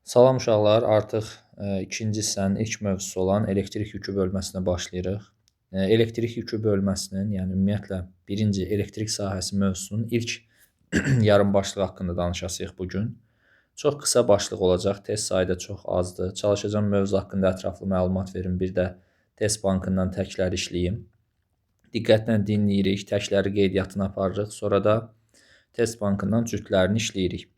Salam uşaqlar, artıq ikinci hissənin ilk mövzusu olan elektrik yükü bölməsinə başlayırıq. Elektrik yükü bölməsinin, yəni ümumiyyətlə birinci elektrik sahəsi mövzusunun ilk yarım başlığı haqqında danışacağıq bu gün. Çox qısa başlıq olacaq, test sayı da çox azdır. Çalışacağım mövzu haqqında ətraflı məlumat verim, bir də test bankından təklər işləyim. Diqqətlə dinləyirik, təkləri qeydiyyatına aparırıq, sonra da test bankından cütlərini işləyirik.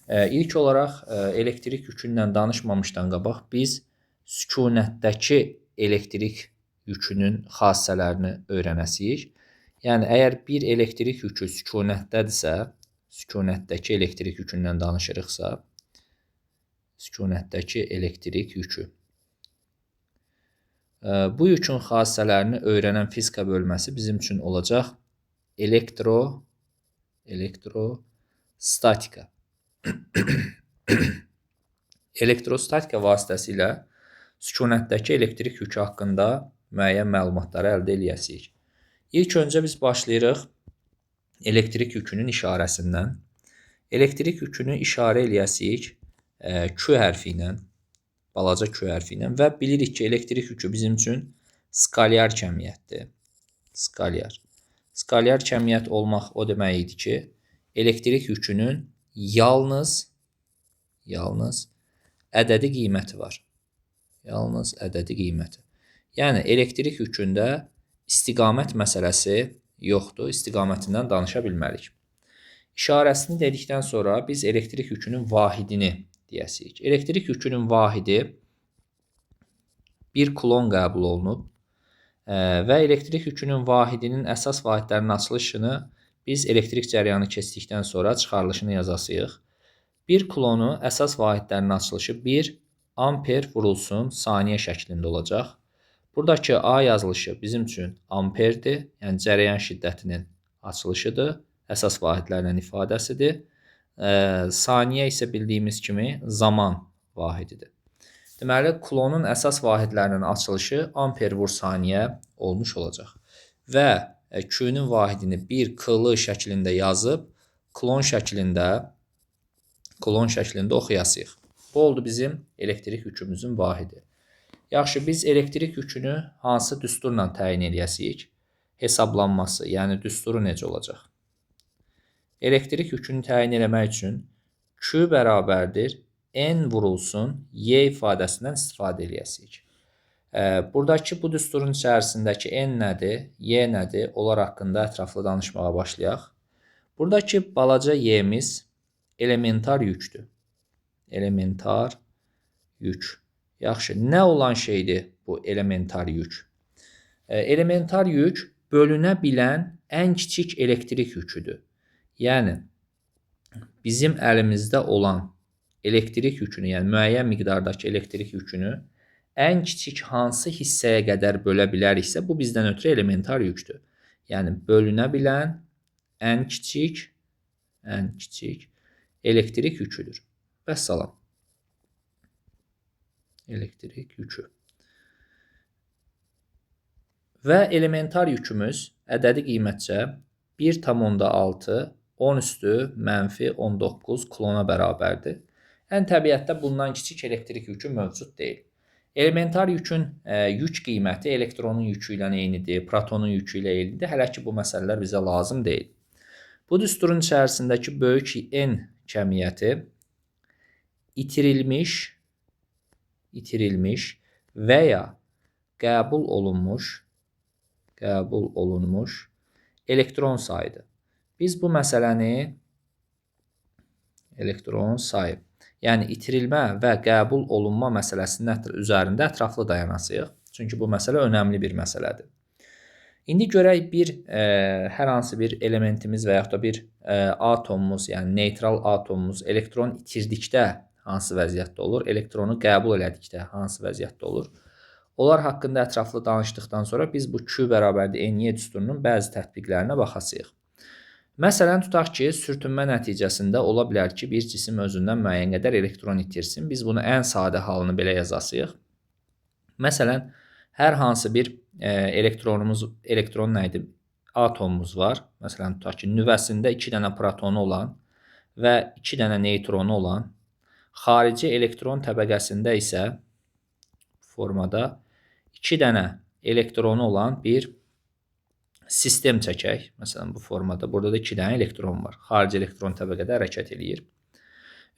İlk olaraq elektrik yükündən danışmamışdan qabaq biz sükunətdəki elektrik yükünün xassələrini öyrənəsiyik. Yəni əgər bir elektrik yükü sükunətdədirsə, sükunətdəki elektrik yükündən danışırıqsa, sükunətdəki elektrik yükü. Bu yükün xassələrini öyrənən fizika bölməsi bizim üçün olacaq elektrostatika. Elektrostatika vasitəsilə sükunətdəki elektrik yükü haqqında müəyyən məlumatları əldə edəcəyik. İlk öncə biz başlayırıq elektrik yükünün işarəsindən. Elektrik yükünü işarə eləyəcəyik Q hərfi ilə, balaca Q hərfi ilə və bilirik ki, elektrik yükü bizim üçün skalyar kəmiyyətdir. Skalyar kəmiyyət olmaq o demək idi ki, elektrik yükünün yalnız ədədi qiyməti var. Yalnız ədədi qiyməti. Yəni, elektrik yükündə istiqamət məsələsi yoxdur. İstiqamətindən danışa bilmərik. İşarəsini dedikdən sonra biz elektrik yükünün vahidini deyəsiyik. Elektrik yükünün vahidi 1 kulon qəbul olunub və elektrik yükünün vahidinin əsas vahidlərinin açılışını biz elektrik cəryanı keçdikdən sonra çıxarılışını yazasıyıq. 1 kulonu əsas vahidlərinin açılışı 1 amper vurulsun saniyə şəklində olacaq. Buradakı A yazılışı bizim üçün amperdir, yəni cərəyan şiddətinin açılışıdır, əsas vahidlərlə ifadəsidir. Saniyə isə bildiyimiz kimi zaman vahididir. Deməli, kulonun əsas vahidlərinin açılışı amper vur saniyə olmuş olacaq. Və Q-nin vahidini 1 kl şəklində yazıb, klon şəklində oxuyasıyıq. Bu oldu bizim elektrik yükümüzün vahidi. Yaxşı, biz elektrik yükünü hansı düsturla təyin edəsiyik? Hesablanması, yəni düsturu necə olacaq? Elektrik yükünü təyin eləmək üçün Q bərabərdir N vurulsun Y ifadəsindən istifadə edəsiyik. Buradakı bu düsturun içərisindəki N nədir, Y nədir? Onlar haqqında ətraflı danışmağa başlayaq. Buradakı balaca y'miz elementar yükdür. Elementar yük. Yaxşı, nə olan şeydir bu elementar yük? Elementar yük bölünə bilən ən kiçik elektrik yüküdür. Yəni, bizim əlimizdə olan elektrik yükünü, yəni müəyyən miqdardakı elektrik yükünü ən kiçik hansı hissəyə qədər bölə biləriksə, bu bizdən ötürü elementar yükdür. Yəni, bölünə bilən ən kiçik elektrik yüküdür. Vəssalam. Elektrik yükü. Və elementar yükümüz ədədi qiymətcə 1,6 10 üstü mənfi 19 klona bərabərdir. Ən təbiətdə bundan kiçik elektrik yükü mövcud deyil. Elementar yükün yük qiyməti elektronun yükü ilə eynidir, protonun yükü ilə eynidir. Hələ ki, bu məsələlər bizə lazım deyil. Bu düsturun içərisindəki böyük N kəmiyyəti itirilmiş və ya qəbul olunmuş elektron sayıdır. Biz bu məsələni elektron sayı, yəni itirilmə və qəbul olunma məsələsinin üzərində ətraflı dayanasıyıq. Çünki bu məsələ önəmli bir məsələdir. İndi görək hər hansı bir elementimiz və yaxud da bir atomumuz, yəni neytral atomumuz elektron itirdikdə hansı vəziyyətdə olur, elektronu qəbul elədikdə hansı vəziyyətdə olur. Onlar haqqında ətraflı danışdıqdan sonra biz bu Q bərabərdir NY düsturunun bəzi tətbiqlərinə baxasıyıq. Məsələn, tutaq ki, sürtünmə nəticəsində ola bilər ki, bir cisim özündən müəyyən qədər elektron itirsin. Biz bunu ən sadə halını belə yazasıyıq. Məsələn, hər hansı bir elektron nə idi? Atomumuz var. Məsələn, tutaq ki, nüvəsində 2 dənə protonu olan və 2 dənə neytronu olan Xarici elektron təbəqəsində isə formada 2 dənə elektronu olan bir sistem çəkək. Məsələn, bu formada burada da 2 dənə elektron var. Xarici elektron təbəqədə hərəkət eləyir.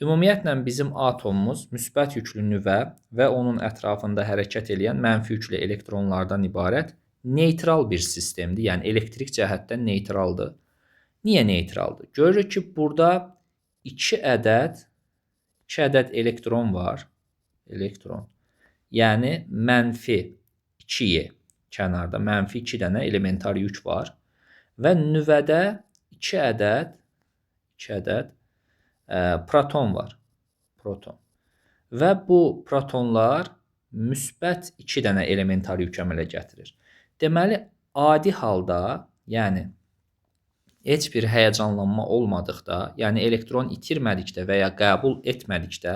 Ümumiyyətlə bizim atomumuz müsbət yüklü nüvə və onun ətrafında hərəkət edən mənfi yüklü elektronlardan ibarət neytral bir sistemdir. Yəni elektrik cəhətdən neytraldır. Niyə neytraldır? Görürük ki, burada 2 ədəd elektron var. Elektron. Yəni mənfi 2-yi kənarda mənfi 2 dənə elementar yük var və nüvədə 2 ədəd proton var. Proton. Və bu protonlar müsbət 2 dənə elementar yük əmələ gətirir. Deməli, adi halda, yəni heç bir həyəcanlanma olmadıqda, yəni elektron itirmədikdə və ya qəbul etmədikdə,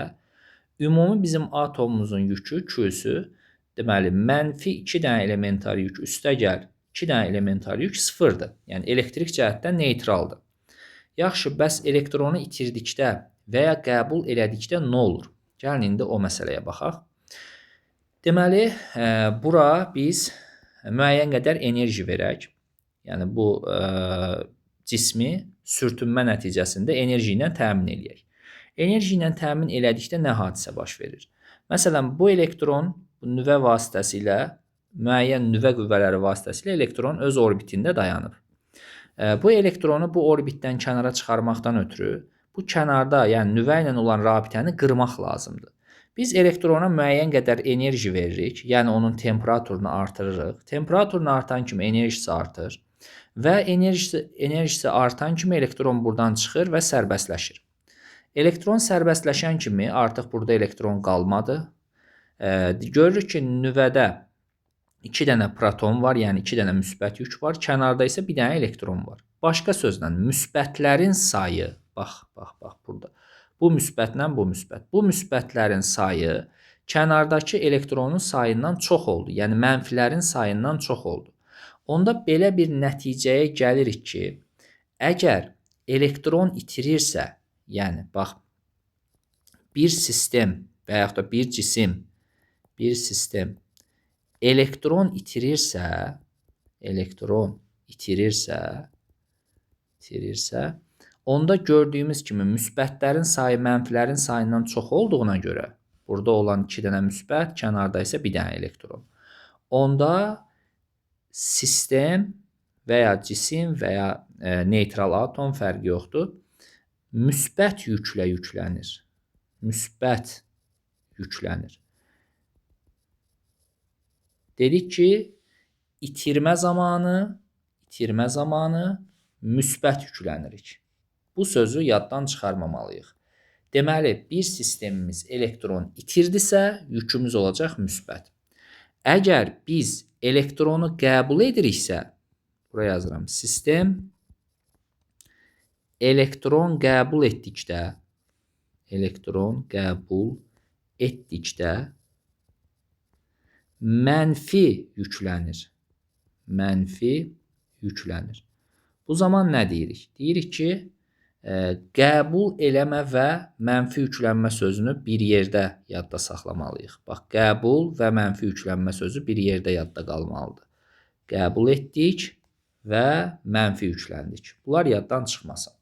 ümumi bizim atomumuzun yükü, Q'su, deməli, mənfi 2 dənə elementar yük üstəgəl 2 dənə elementar yük sıfırdır. Yəni elektrik cəhətdən neytraldır. Yaxşı, bəs elektronu itirdikdə və ya qəbul elədikdə nə olur? Gəlin indi o məsələyə baxaq. Deməli, bura biz müəyyən qədər enerji verək. Yəni bu cismi sürtünmə nəticəsində enerji ilə təmin eləyək. Enerji ilə təmin elədikdə nə hadisə baş verir? Məsələn, bu elektron nüvə vasitəsilə, müəyyən nüvə qüvvələri vasitəsilə elektron öz orbitində dayanıb. Bu elektronu bu orbitdən kənara çıxarmaqdan ötürü bu kənarda, yəni nüvə ilə olan rabitəni qırmaq lazımdır. Biz elektrona müəyyən qədər enerji veririk, yəni onun temperaturunu artırırıq. Temperaturunu artan kimi enerjisi artır və enerjisi artan kimi elektron buradan çıxır və sərbəstləşir. Elektron sərbəstləşən kimi artıq burada elektron qalmadı. Görürük ki, nüvədə 2 dənə proton var, yəni 2 dənə müsbət yük var. Kənarda isə bir dənə elektron var. Başqa sözlə, müsbətlərin sayı, bax burada. Bu müsbətlə bu müsbət. Bu müsbətlərin sayı kənardakı elektronun sayından çox oldu. Yəni mənfilərin sayından çox oldu. Onda belə bir nəticəyə gəlirik ki, əgər elektron itirirsə, yəni bax, bir sistem və yaxud da bir cisim, bir sistem elektron itirirsə, onda gördüyümüz kimi müsbətlərin sayı mənfilərin sayından çox olduğuna görə, burada olan 2 dənə müsbət, kənarda isə bir dənə elektron. Onda sistem və ya cisim və ya neytral atom fərqi yoxdur. Müsbət yüklə yüklənir. Müsbət yüklənir. Dedik ki, itirmə zamanı müsbət yüklənirik. Bu sözü yaddan çıxarmamalıyıq. Deməli, bir sistemimiz elektron itirdisə, yükümüz olacaq müsbət. Əgər biz elektronu qəbul ediriksə, buraya yazıram, sistem elektron qəbul etdikdə mənfi yüklənir. Bu zaman nə deyirik? Deyirik ki, qəbul eləmə və mənfi yüklənmə sözünü bir yerdə yadda saxlamalıyıq. Bax, qəbul və mənfi yüklənmə sözü bir yerdə yadda qalmalıdır. Qəbul etdik və mənfi yükləndik. Bunlar yaddan çıxmasın.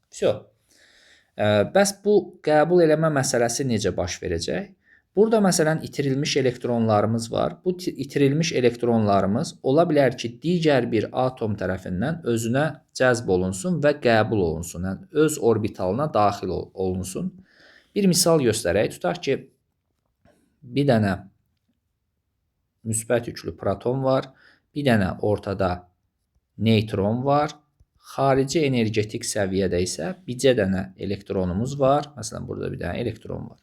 Bəs bu qəbul eləmə məsələsi necə baş verəcək? Burada məsələn itirilmiş elektronlarımız var. Bu itirilmiş elektronlarımız ola bilər ki, digər bir atom tərəfindən özünə cəzb olunsun və qəbul olunsun. Yəni, öz orbitalına daxil olunsun. Bir misal göstərək. Tutaq ki, bir dənə müsbət yüklü proton var, bir dənə ortada neytron var. Xarici energetik səviyyədə isə bircə dənə elektronumuz var. Məsələn, burada bir dənə elektron var.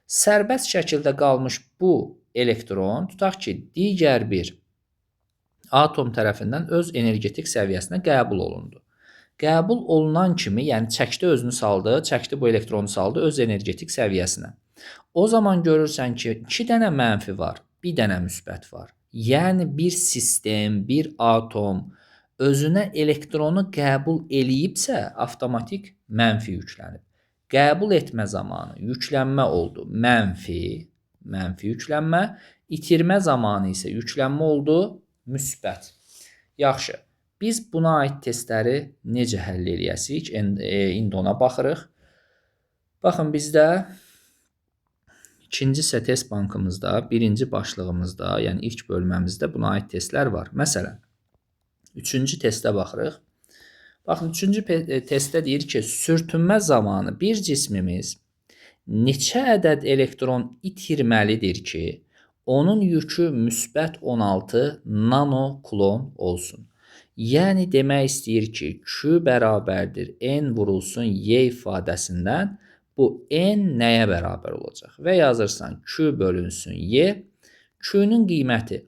Sərbəst şəkildə qalmış bu elektron, tutaq ki, digər bir atom tərəfindən öz energetik səviyyəsinə qəbul olundu. Qəbul olunan kimi, yəni çəkdi özünü saldı, çəkdi bu elektronu saldı öz energetik səviyyəsinə. O zaman görürsən ki, 2 dənə mənfi var, bir dənə müsbət var. Yəni bir sistem, bir atom özünə elektronu qəbul eləyibsə, avtomatik mənfi yüklənib. Qəbul etmə zamanı yüklənmə oldu mənfi yüklənmə, itirmə zamanı isə yüklənmə oldu müsbət. Yaxşı. Biz buna aid testləri necə həll eləyəsik? İndi ona baxırıq. Baxın, bizdə ikinci test bankımızda, birinci başlığımızda, yəni ilk bölməmizdə buna aid testlər var. Məsələn, üçüncü testə baxırıq. Baxın, üçüncü testdə deyir ki, sürtünmə zamanı bir cismimiz neçə ədəd elektron itirməlidir ki, onun yükü müsbət 16 nanokulon olsun. Yəni, demək istəyir ki, Q bərabərdir N vurulsun Y ifadəsindən bu N nəyə bərabər olacaq? Və yazırsan Q bölünsün Y, Q-nun qiyməti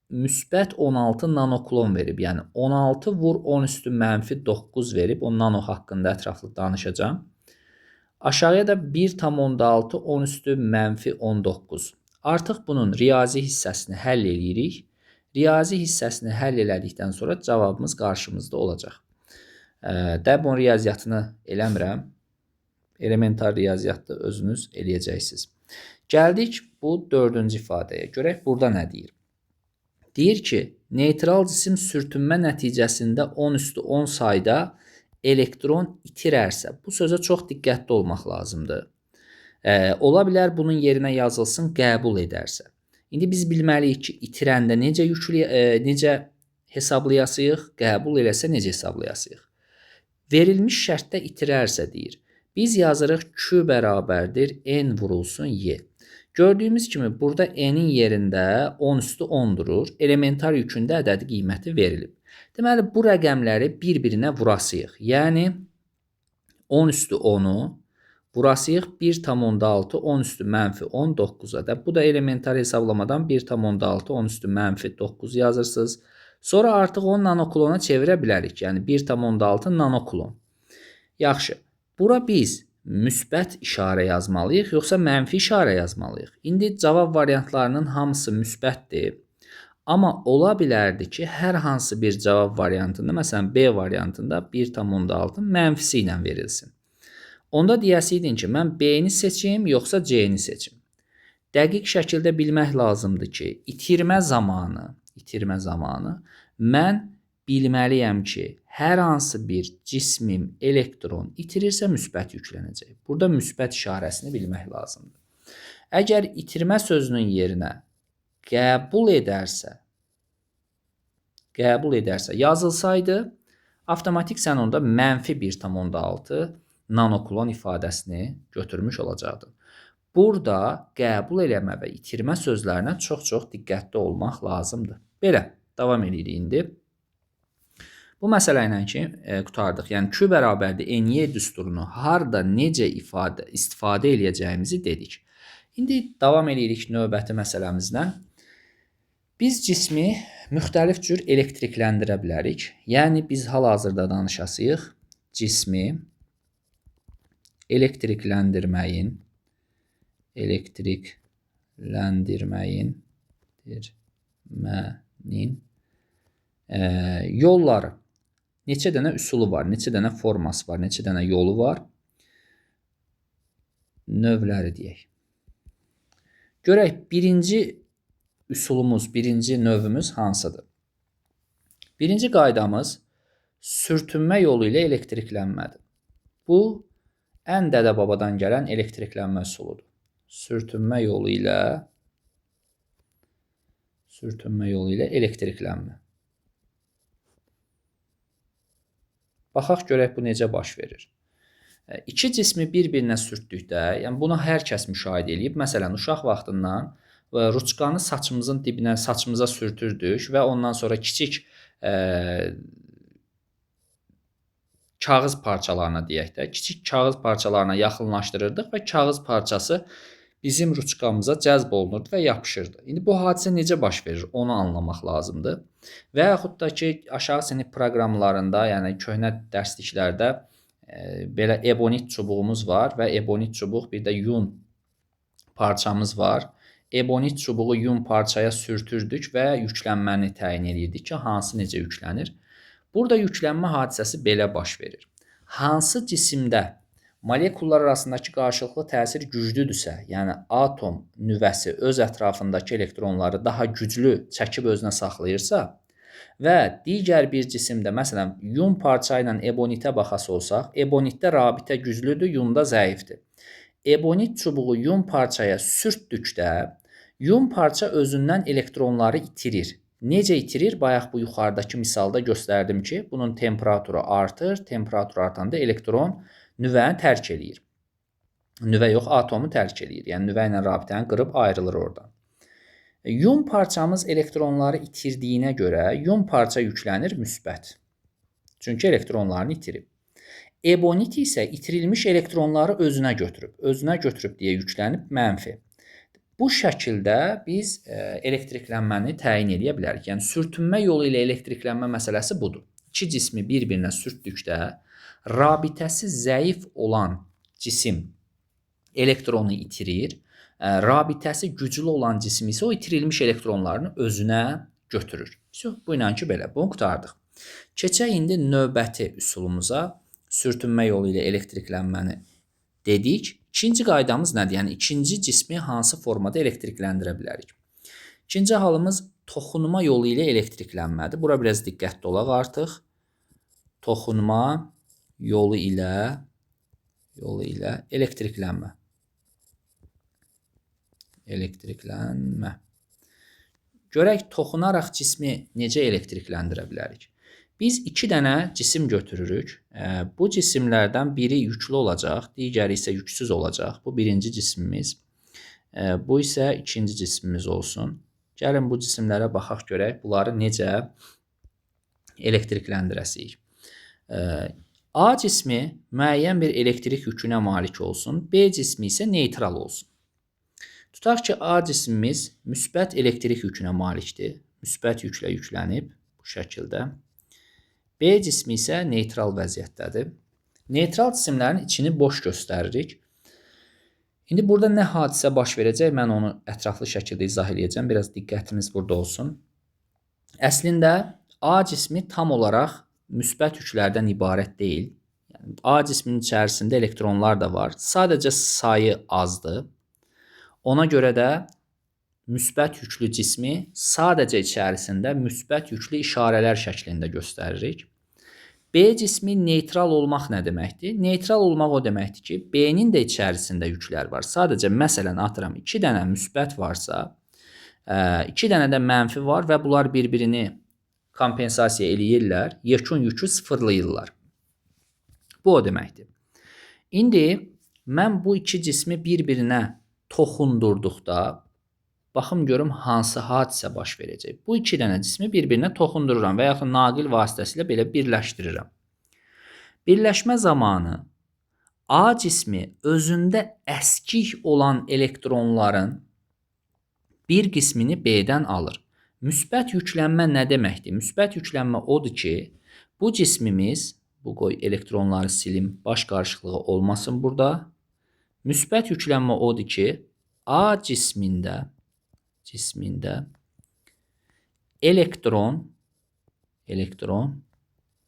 müsbət 16 nanokulon verib. Yəni 16 vur 10 üstü mənfi 9 verib. O nano haqqında ətraflı danışacağım. Aşağıya da 1,6 10 üstü mənfi 19. Artıq bunun riyazi hissəsini həll eləyirik. Riyazi hissəsini həll elədikdən sonra cavabımız qarşımızda olacaq. Bunun riyaziyyatını eləmirəm. Elementar riyaziyyatda özünüz eləyəcəksiniz. Gəldik bu dördüncü ifadəyə. Görək burada nə deyir? Deyir ki, neytral cisim sürtünmə nəticəsində 10 üstü 10 sayda elektron itirərsə, bu sözə çox diqqətli olmaq lazımdır. Ola bilər bunun yerinə yazılsın qəbul edərsə. İndi biz bilməliyik ki, itirəndə necə hesablayasıyıq, qəbul eləsə necə hesablayasıyıq. Verilmiş şərtdə itirərsə deyir. Biz yazırıq Q bərabərdir N vurulsun Y. Gördüyümüz kimi burada N'in yerində 10 üstü 10 durur. Elementar yükündə ədədi qiyməti verilib. Deməli, bu rəqəmləri bir-birinə vurasıyıq. Yəni, 10 üstü 10-u vurasıyıq 1,6 10 üstü mənfi 19-a da. Bu da elementar hesablamadan 1,6 10 üstü mənfi 9 yazırsınız. Sonra artıq onu nanokulona çevirə bilərik. Yəni, 1,6 nanokulon. Yaxşı, bura biz müsbət işarə yazmalıyıq, yoxsa mənfi işarə yazmalıyıq? İndi cavab variantlarının hamısı müsbətdir. Amma ola bilərdi ki, hər hansı bir cavab variantında, məsələn, B variantında 1,6 mənfisi ilə verilsin. Onda deyəsiydin ki, mən B-ni seçim, yoxsa C-ni seçim. Dəqiq şəkildə bilmək lazımdır ki, itirmə zamanı mən bilməliyəm ki, hər hansı bir cismim elektron itirirsə müsbət yüklənəcək. Burada müsbət işarəsini bilmək lazımdır. Əgər itirmə sözünün yerinə qəbul edərsə yazılsaydı, avtomatik sən onda mənfi 1,6 nanokulon ifadəsini götürmüş olacaqdın. Burada qəbul eləmə və itirmə sözlərinə çox-çox diqqətli olmaq lazımdır. Belə, davam edirik indi. Bu məsələ ilə ki, qutardıq. Yəni, Q bərabərdir NY düsturunu harda, necə istifadə eləyəcəyimizi dedik. İndi davam edirik növbəti məsələmizdən. Biz cismi müxtəlif cür elektrikləndirə bilərik. Yəni, biz hal-hazırda danışasıyıq cismi elektrikləndirməyin yolları. Neçə dənə üsulu var, neçə dənə forması var, neçə dənə yolu var? Növləri deyək. Görək, birinci üsulumuz, birinci növümüz hansıdır? Birinci qaydamız sürtünmə yolu ilə elektriklənmədir. Bu, ən dədə-babadan gələn elektriklənmə üsuludur. Sürtünmə yolu ilə elektriklənmə. Baxaq görək bu necə baş verir. İki cismi bir-birinə sürtdükdə, yəni bunu hər kəs müşahidə edib. Məsələn, uşaq vaxtından ruçkanı saçımızın dibinə, saçımıza sürtürdük və ondan sonra kiçik kağız parçalarına deyək də, kiçik kağız parçalarına yaxınlaşdırırdıq və kağız parçası bizim ruçkamıza cəzb olunurdu və yapışırdı. İndi bu hadisə necə baş verir, onu anlamaq lazımdır. Və yaxud da ki, aşağı sinif proqramlarında, yəni köhnə dərsliklərdə belə ebonit çubuğumuz var və ebonit çubuq, bir də yun parçamız var. Ebonit çubuğu yun parçaya sürtürdük və yüklənməni təyin edirdik ki, hansı necə yüklənir. Burada yüklənmə hadisəsi belə baş verir. Hansı cisimdə Molekullar arasındakı qarşılıqlı təsir güclüdürsə, yəni atom nüvəsi öz ətrafındakı elektronları daha güclü çəkib özünə saxlayırsa və digər bir cisimdə, məsələn, yun parça ilə ebonitə baxası olsaq, ebonitdə rabitə güclüdür, yunda zəifdir. Ebonit çubuğu yun parçaya sürtdükdə, yun parça özündən elektronları itirir. Necə itirir? Bayaq bu yuxarıdakı misalda göstərdim ki, bunun temperaturu artır, temperatur artanda elektron nüvəni tərk eləyir. Nüvə yox, atomu tərk eləyir. Yəni, nüvə ilə rabitəni qırıb ayrılır oradan. Yun parçamız elektronları itirdiyinə görə yun parça yüklənir müsbət. Çünki elektronlarını itirib. Ebonit isə itirilmiş elektronları özünə götürüb. Özünə götürüb deyə yüklənib mənfi. Bu şəkildə biz elektriklənməni təyin edə bilərik. Yəni, sürtünmə yolu ilə elektriklənmə məsələsi budur. İki cismi bir-birinə sürtdükdə rabitəsi zəif olan cisim elektronu itirir. Rabitəsi güclü olan cisim isə o itirilmiş elektronlarını özünə götürür. Bu ilə ki, belə. Bunu qurtardıq. Keçək indi növbəti üsulumuza. Sürtünmə yolu ilə elektriklənməni dedik. İkinci qaydamız nədir? Yəni, ikinci cismi hansı formada elektrikləndirə bilərik? İkinci halımız toxunma yolu ilə elektriklənmədir. Bura biraz diqqətli olaq artıq. Toxunma yolu ilə elektriklənmə. Elektriklənmə. Görək, toxunaraq cismi necə elektrikləndirə bilərik? Biz iki dənə cisim götürürük. Bu cisimlərdən biri yüklü olacaq, digəri isə yüksüz olacaq. Bu birinci cismimiz. Bu isə ikinci cismimiz olsun. Gəlin bu cisimlərə baxaq görək, bunları necə elektrikləndirəsiyik. A cismi müəyyən bir elektrik yükünə malik olsun, B cismi isə neytral olsun. Tutaq ki, A cismimiz müsbət elektrik yükünə malikdir. Müsbət yüklə yüklənib bu şəkildə. B cismi isə neytral vəziyyətdədir. Neytral cisimlərin içini boş göstəririk. İndi burada nə hadisə baş verəcək? Mən onu ətraflı şəkildə izah edəcəm. Biraz diqqətimiz burada olsun. Əslində, A cismi tam olaraq müsbət yüklərdən ibarət deyil. Yəni, A cisminin içərisində elektronlar da var. Sadəcə sayı azdır. Ona görə də müsbət yüklü cismi sadəcə içərisində müsbət yüklü işarələr şəklində göstəririk. B cismi neytral olmaq nə deməkdir? Neytral olmaq o deməkdir ki, B-nin də içərisində yüklər var. Sadəcə, məsələn, atıram, 2 dənə müsbət varsa, 2 dənə də mənfi var və bunlar bir-birini kompensasiya eləyirlər, yekun yükü sıfırlayırlar. Bu o deməkdir. İndi mən bu iki cismi bir-birinə toxundurduqda, baxım görüm hansı hadisə baş verəcək. Bu iki dənə cismi bir-birinə toxundururam və yaxud naqil vasitəsilə belə birləşdirirəm. Birləşmə zamanı A cismi özündə əskik olan elektronların bir qismini B-dən alır. Müsbət yüklənmə nə deməkdir? Müsbət yüklənmə odur ki, bu cismimiz, bu qoy elektronları silim, baş qarışıqlığı olmasın burada. Müsbət yüklənmə odur ki, A cismində elektron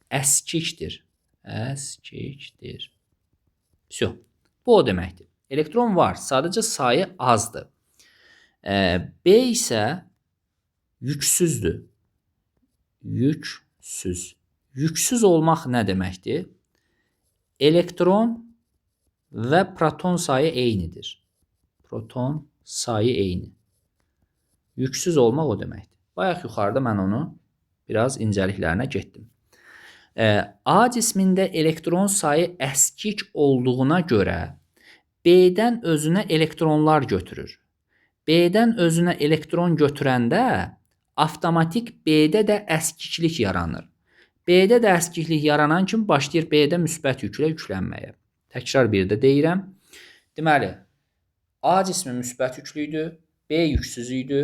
əskikdir. Bu o deməkdir. Elektron var, sadəcə sayı azdır. B isə yüksüzdür. Yüksüz olmaq nə deməkdir? Elektron və proton sayı eynidir. Proton sayı eyni. Yüksüz olmaq o deməkdir. Bayaq yuxarıda mən onu biraz incəliklərinə getdim. A cismində elektron sayı əskik olduğuna görə B-dən özünə elektronlar götürür. B-dən özünə elektron götürəndə avtomatik B-də də əskiklik yaranır. B-də də əskiklik yaranan kimi başlayır B-də müsbət yüklə yüklənməyə. Təkrar bir də deyirəm. Deməli, A cismi müsbət yüklüydür, B yüksüz idi.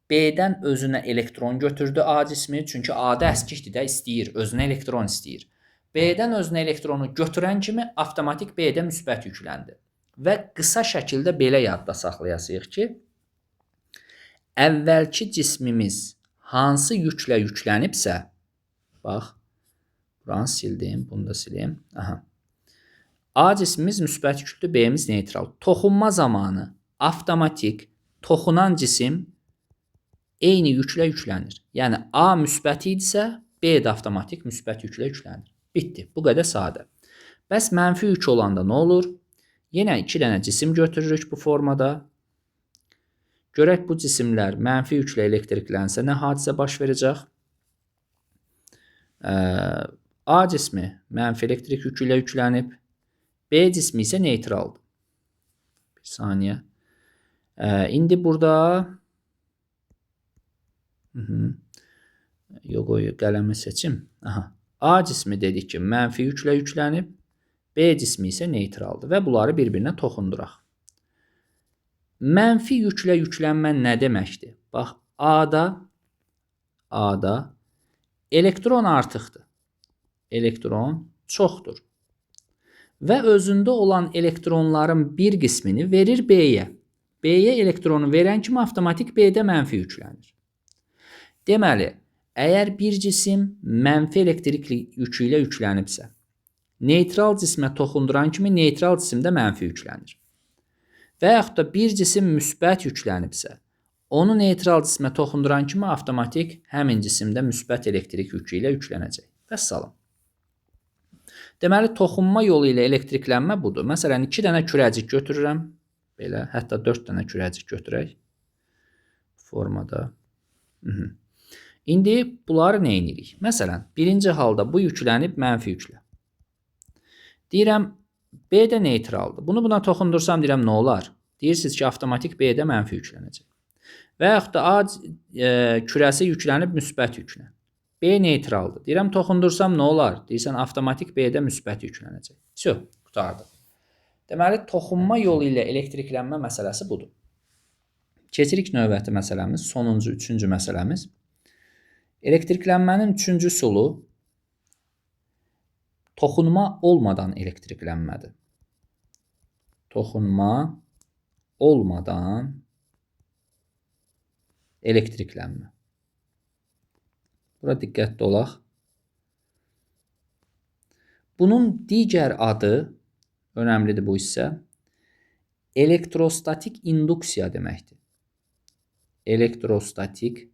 B-dən özünə elektron götürdü A cismi, çünki A-da əskikdir də istəyir, özünə elektron istəyir. B-dən özünə elektronu götürən kimi avtomatik B-də müsbət yükləndi. Və qısa şəkildə belə yadda saxlayasıyıq ki, əvvəlki cismimiz hansı yüklə yüklənibsə, bax, buranı sildim, bunu da silim. A cismimiz müsbət yüklüdür, B'miz neytral. Toxunma zamanı avtomatik toxunan cisim eyni yüklə yüklənir. Yəni A müsbət idisə, B də avtomatik müsbət yüklə yüklənir. Bitdi. Bu qədər sadə. Bəs mənfi yük olanda nə olur? Yenə 2 dənə cisim götürürük bu formada. Görək bu cisimlər mənfi yüklə elektriklənsə nə hadisə baş verəcək? A cismi mənfi elektrik yükü ilə yüklənib, B cismi isə neytraldır. Bir saniyə. İndi burada qələmi seçim. A cismi dedik ki, mənfi yüklə yüklənib, B cismi isə neytraldır və bunları bir-birinə toxunduraq. Mənfi yüklə yüklənmə nə deməkdir? Bax, A-da elektron artıqdır. Elektron çoxdur. Və özündə olan elektronların bir qismini verir B-yə. B-yə elektronu verən kimi avtomatik B-də mənfi yüklənir. Deməli, əgər bir cisim mənfi elektrik yükü ilə yüklənibsə, neytral cismə toxunduran kimi neytral cisimdə mənfi yüklənir. Və yaxud da bir cisim müsbət yüklənibsə, onu neytral cismə toxunduran kimi avtomatik həmin cisimdə müsbət elektrik yükü ilə yüklənəcək. Vəssalam. Deməli, toxunma yolu ilə elektriklənmə budur. Məsələn, 2 dənə kürəcik götürürəm. Belə, hətta 4 dənə kürəcik götürək. Formada. İndi bunları nə edirik? Məsələn, birinci halda bu yüklənib mənfi yüklə. Deyirəm, B də neytraldır. Bunu buna toxundursam deyirəm, nə olar? Deyirsiniz ki, avtomatik B-də mənfi yüklənəcək. Və yaxud da A kürəsi yüklənib müsbət yüklə. B neytraldır. Deyirəm, toxundursam nə olar? Deyirsən, avtomatik B-də müsbət yüklənəcək. Qurtardıq. Deməli, toxunma yolu ilə elektriklənmə məsələsi budur. Keçirik növbəti məsələmiz, sonuncu, 3-cü məsələmiz. Elektriklənmənin 3-cü üsulu toxunma olmadan elektriklənmədir. Toxunma olmadan elektriklənmə. Bura diqqətli olaq. Bunun digər adı, önəmlidir bu hissə, elektrostatik induksiya deməkdir. Elektrostatik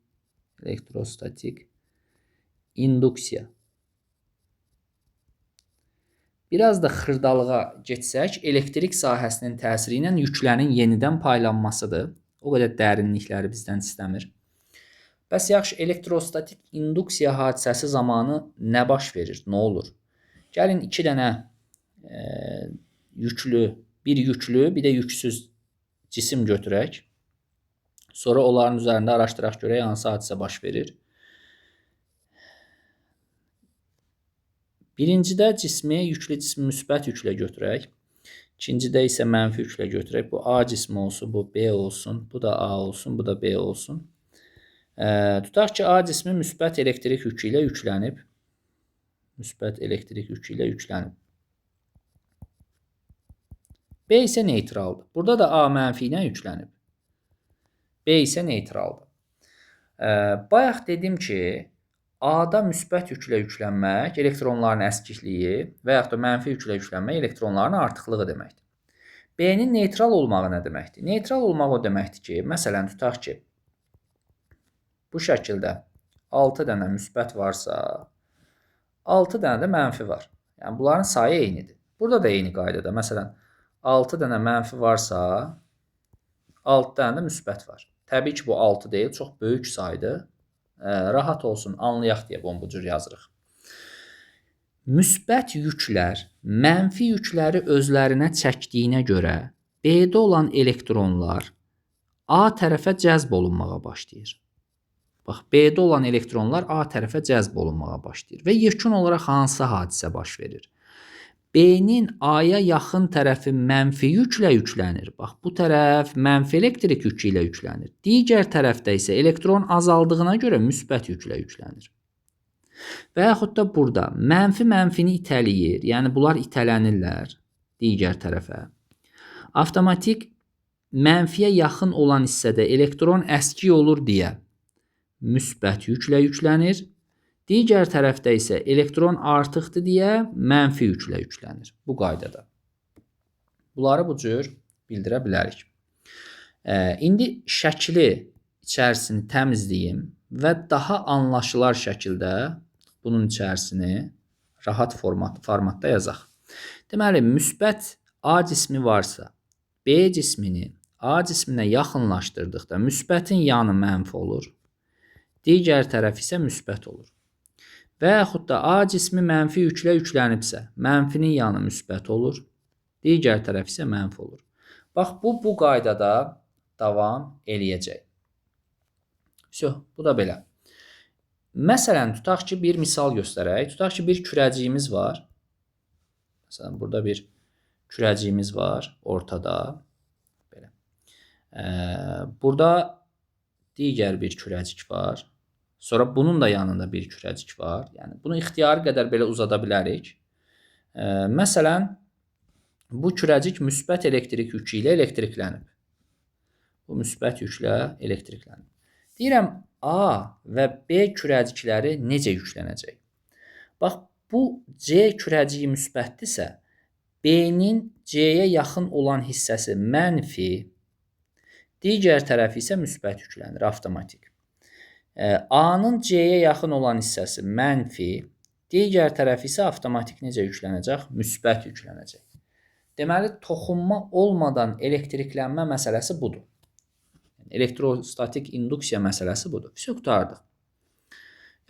induksiya. Biraz da xırdalığa geçsək, elektrik sahəsinin təsiri ilə yüklərin yenidən paylanmasıdır. O qədər dərinlikləri bizdən istəmir. Bəs yaxşı, elektrostatik induksiya hadisəsi zamanı nə baş verir, nə olur? Gəlin 2 dənə bir yüklü, bir də yüksüz cisim götürək. Sonra onların üzərində araşdıraq görək hansı hadisə baş verir. Birincidə yüklü cismi müsbət yüklə götürək. İkincidə isə mənfi yüklə götürək. Bu A cismi olsun, bu B olsun, bu da A olsun, bu da B olsun. Tutaq ki, A cismi müsbət elektrik yükü ilə yüklənib. Müsbət elektrik yükü ilə yüklənib. B isə neytraldır. Burada da A mənfi ilə yüklənib. B isə neytraldır. Bayaq dedim ki, A-da müsbət yüklə yüklənmək elektronların əskikliyi və yaxud da mənfi yüklə yüklənmək elektronların artıqlığı deməkdir. B-nin neytral olmağı nə deməkdir? Neytral olmaq o deməkdir ki, məsələn, tutaq ki, bu şəkildə 6 dənə müsbət varsa, 6 dənə də mənfi var. Yəni, bunların sayı eynidir. Burada da eyni qaydada. Məsələn, 6 dənə mənfi varsa, 6 dənə də müsbət var. Təbii ki, bu 6 deyil, çox böyük saydır. Rahat olsun, anlayaq deyə bunu bu cür yazırıq. Müsbət yüklər mənfi yükləri özlərinə çəkdiyinə görə B-də olan elektronlar A tərəfə cəzb olunmağa başlayır. Bax, B-də olan elektronlar A tərəfə cəzb olunmağa başlayır və yekun olaraq hansı hadisə baş verir? B-nin A-ya yaxın tərəfi mənfi yüklə yüklənir. Bax, bu tərəf mənfi elektrik yükü ilə yüklənir. Digər tərəfdə isə elektron azaldığına görə müsbət yüklə yüklənir. Və yaxud da burada mənfini itələyir. Yəni, bunlar itələnirlər digər tərəfə. Avtomatik mənfiyə yaxın olan hissədə elektron əskik olur deyə müsbət yüklə yüklənir. Digər tərəfdə isə elektron artıqdır deyə mənfi yüklə yüklənir. Bu qaydada. Bunları bu cür bildirə bilərik. İndi şəkli içərisini təmizləyim və daha anlaşılar şəkildə bunun içərisini rahat formatda yazaq. Deməli, müsbət A cismi varsa, B cismini A cisminə yaxınlaşdırdıqda müsbətin yanı mənfi olur, digər tərəf isə müsbət olur. Və yaxud da A cismi mənfi yüklə yüklənibsə, mənfinin yanı müsbət olur, digər tərəf isə mənfi olur. Bax, bu qaydada davam eləyəcək. Bu da belə. Məsələn, tutaq ki, bir misal göstərək. Tutaq ki, bir kürəciyimiz var. Məsələn, burada bir kürəciyimiz var ortada. Belə. Burada digər bir kürəcik var. Sonra bunun da yanında bir kürəcik var. Yəni, bunu ixtiyari qədər belə uzada bilərik. Məsələn, bu kürəcik müsbət elektrik yükü ilə elektriklənib. Bu müsbət yüklə elektriklənib. Deyirəm, A və B kürəcikləri necə yüklənəcək? Bax, bu C kürəciyi müsbətdirsə, B-nin C-yə yaxın olan hissəsi mənfi, digər tərəfi isə müsbət yüklənir, avtomatik. A-nın C-yə yaxın olan hissəsi mənfi, digər tərəfi isə avtomatik necə yüklənəcək? Müsbət yüklənəcək. Deməli, toxunma olmadan elektriklənmə məsələsi budur. Elektrostatik induksiya məsələsi budur. Qurtardıq.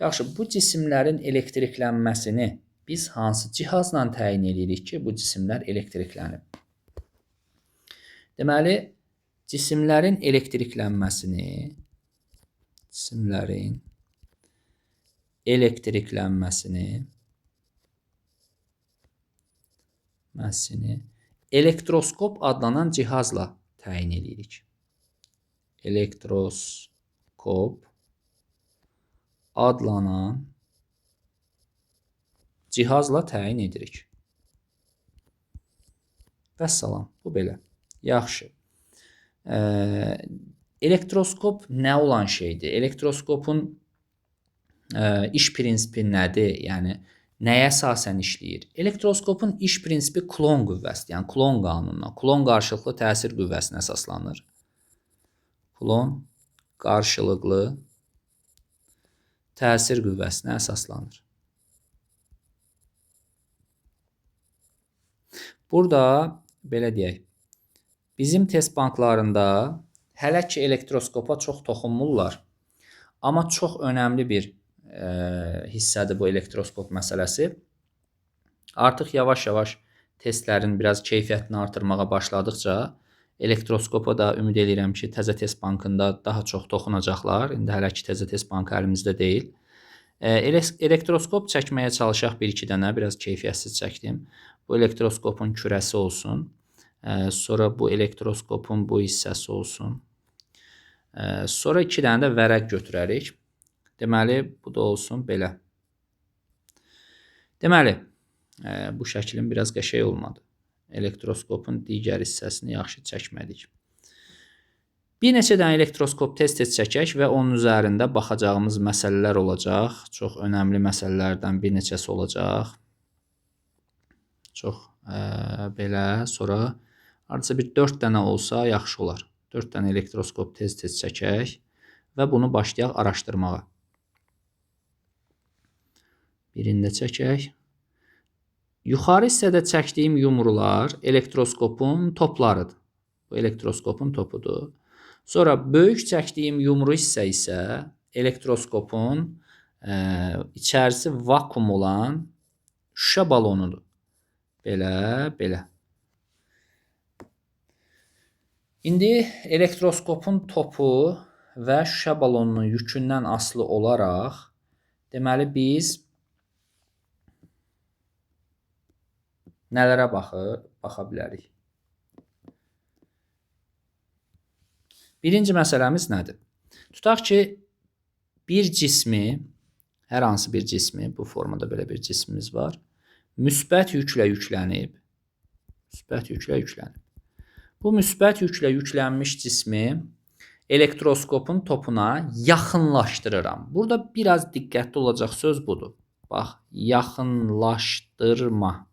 Yaxşı, bu cisimlərin elektriklənməsini biz hansı cihazla təyin edirik ki, bu cisimlər elektriklənib? Deməli, cisimlərin elektriklənməsini elektroskop adlanan cihazla təyin edirik. Elektroskop adlanan cihazla təyin edirik. Vəssalam, bu belə. Yaxşı. Elektroskop nə olan şeydir? Elektroskopun iş prinsipi nədir? Yəni, nəyə əsasən işləyir? Elektroskopun iş prinsipi Coulomb qüvvəsidir. Yəni, Coulomb qanununa, Coulomb qarşılıqlı təsir qüvvəsinə əsaslanır. Coulomb qarşılıqlı təsir qüvvəsinə əsaslanır. Burada, belə deyək, bizim test banklarında hələ ki elektroskopa çox toxunmurlar, amma çox önəmli bir hissədir bu elektroskop məsələsi. Artıq yavaş-yavaş testlərin biraz keyfiyyətini artırmağa başladıqca elektroskopa da ümid edirəm ki, təzə test bankında daha çox toxunacaqlar. İndi hələ ki təzə test bankı əlimizdə deyil. Elektroskop çəkməyə çalışaq bir-iki dənə, biraz keyfiyyətsiz çəkdim. Bu elektroskopun kürəsi olsun. Sonra bu elektroskopun bu hissəsi olsun. Sonra 2 dənə də vərəq götürərik. Deməli, bu da olsun belə. Deməli, bu şəklin biraz qəşəng olmadı. Elektroskopun digər hissəsini yaxşı çəkmədik. Bir neçə dənə elektroskop test çəkək və onun üzərində baxacağımız məsələlər olacaq. Çox önəmli məsələlərdən bir neçəsi olacaq. Çox belə. Sonra hardasa bir 4 dənə olsa yaxşı olar. 4 dənə elektroskop test çəkək və bunu başlayaq araşdırmağa. Birində çəkək. Yuxarı hissədə çəkdiyim yumrular elektroskopun toplarıdır. Bu elektroskopun topudur. Sonra böyük çəkdiyim yumru hissə isə elektroskopun içərisi vakuum olan şüşə balonudur. Belə, belə. İndi elektroskopun topu və şüşə balonunun yükündən asılı olaraq deməli biz nələrə baxa bilərik? Birinci məsələmiz nədir? Tutaq ki, bir cismi, hər hansı bir cismi, bu formada belə bir cismimiz var, müsbət yüklə yüklənib. Bu müsbət yüklə yüklənmiş cismi elektroskopun topuna yaxınlaşdırıram. Burada biraz diqqətli olacaq söz budur. Bax, yaxınlaşdırma.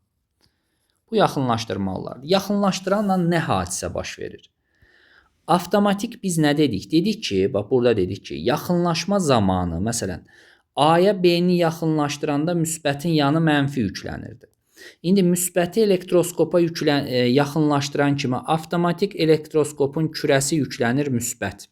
Bu Bu yaxınlaşdırmalılardır. Yaxınlaşdıranla nə hadisə baş verir? Avtomatik biz nə dedik? Dedik ki, bax burada dedik ki, yaxınlaşma zamanı, məsələn, A-ya B-ni yaxınlaşdıranda müsbətin yanı mənfi yüklənirdi. İndi müsbəti elektroskopa yaxınlaşdıran kimi avtomatik elektroskopun kürəsi yüklənir müsbət.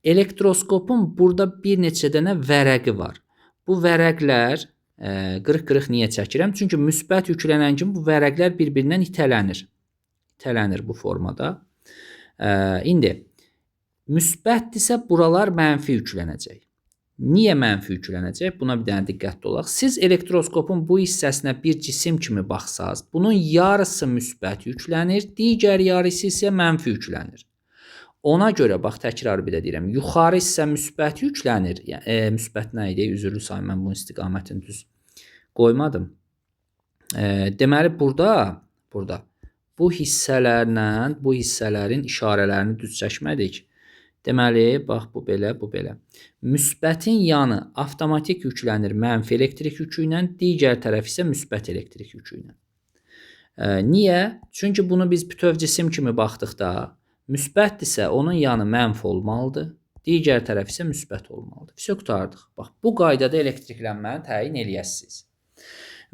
Elektroskopun burada bir neçə dənə vərəqi var. Bu vərəqlər qırıq-qırıq niyə çəkirəm? Çünki müsbət yüklənən kimi bu vərəqlər bir-birindən itələnir. İtələnir bu formada. İndi müsbətdirsə buralar mənfi yüklənəcək. Niyə mənfi yüklənəcək? Buna bir dənə diqqətli olaq. Siz elektroskopun bu hissəsinə bir cisim kimi baxsaz, bunun yarısı müsbət yüklənir, digər yarısı isə mənfi yüklənir. Ona görə bax təkrar bir də deyirəm, yuxarı hissə müsbət yüklənir. Müsbət nə idi? Üzrlü say, mən bunun istiqamətini düz qoymadım. Deməli burada bu hissələrlə bu hissələrin işarələrini düz çəkmədik. Deməli, bax bu belə, bu belə. Müsbətin yanı avtomatik yüklənir mənfi elektrik yükü ilə, digər tərəf isə müsbət elektrik yükü ilə. Niyə? Çünki bunu biz bütöv cisim kimi baxdıqda, müsbətdirsə onun yanı mənfi olmalıdır, digər tərəf isə müsbət olmalıdır. Vəsə qurtardıq. Bax, bu qaydada elektriklənməni təyin eləyəsiniz.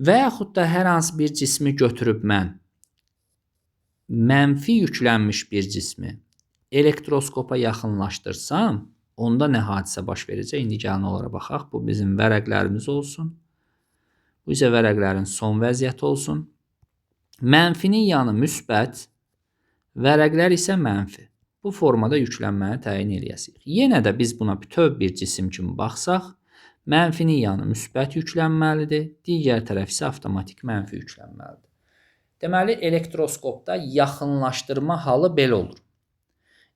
Və yaxud da hər hansı bir cismi götürüb mən mənfi yüklənmiş bir cismi elektroskopa yaxınlaşdırsam, onda nə hadisə baş verəcək? İndi gəlin onlara baxaq. Bu bizim vərəqlərimiz olsun. Bu isə vərəqlərin son vəziyyəti olsun. Mənfinin yanı müsbət, vərəqlər isə mənfi. Bu formada yüklənməni təyin eləyəsinik. Yenə də biz buna bütöv bir cisim kimi baxsaq, mənfinin yanı müsbət yüklənməlidir, digər tərəf isə avtomatik mənfi yüklənməlidir. Deməli, elektroskopda yaxınlaşdırma halı belə olur.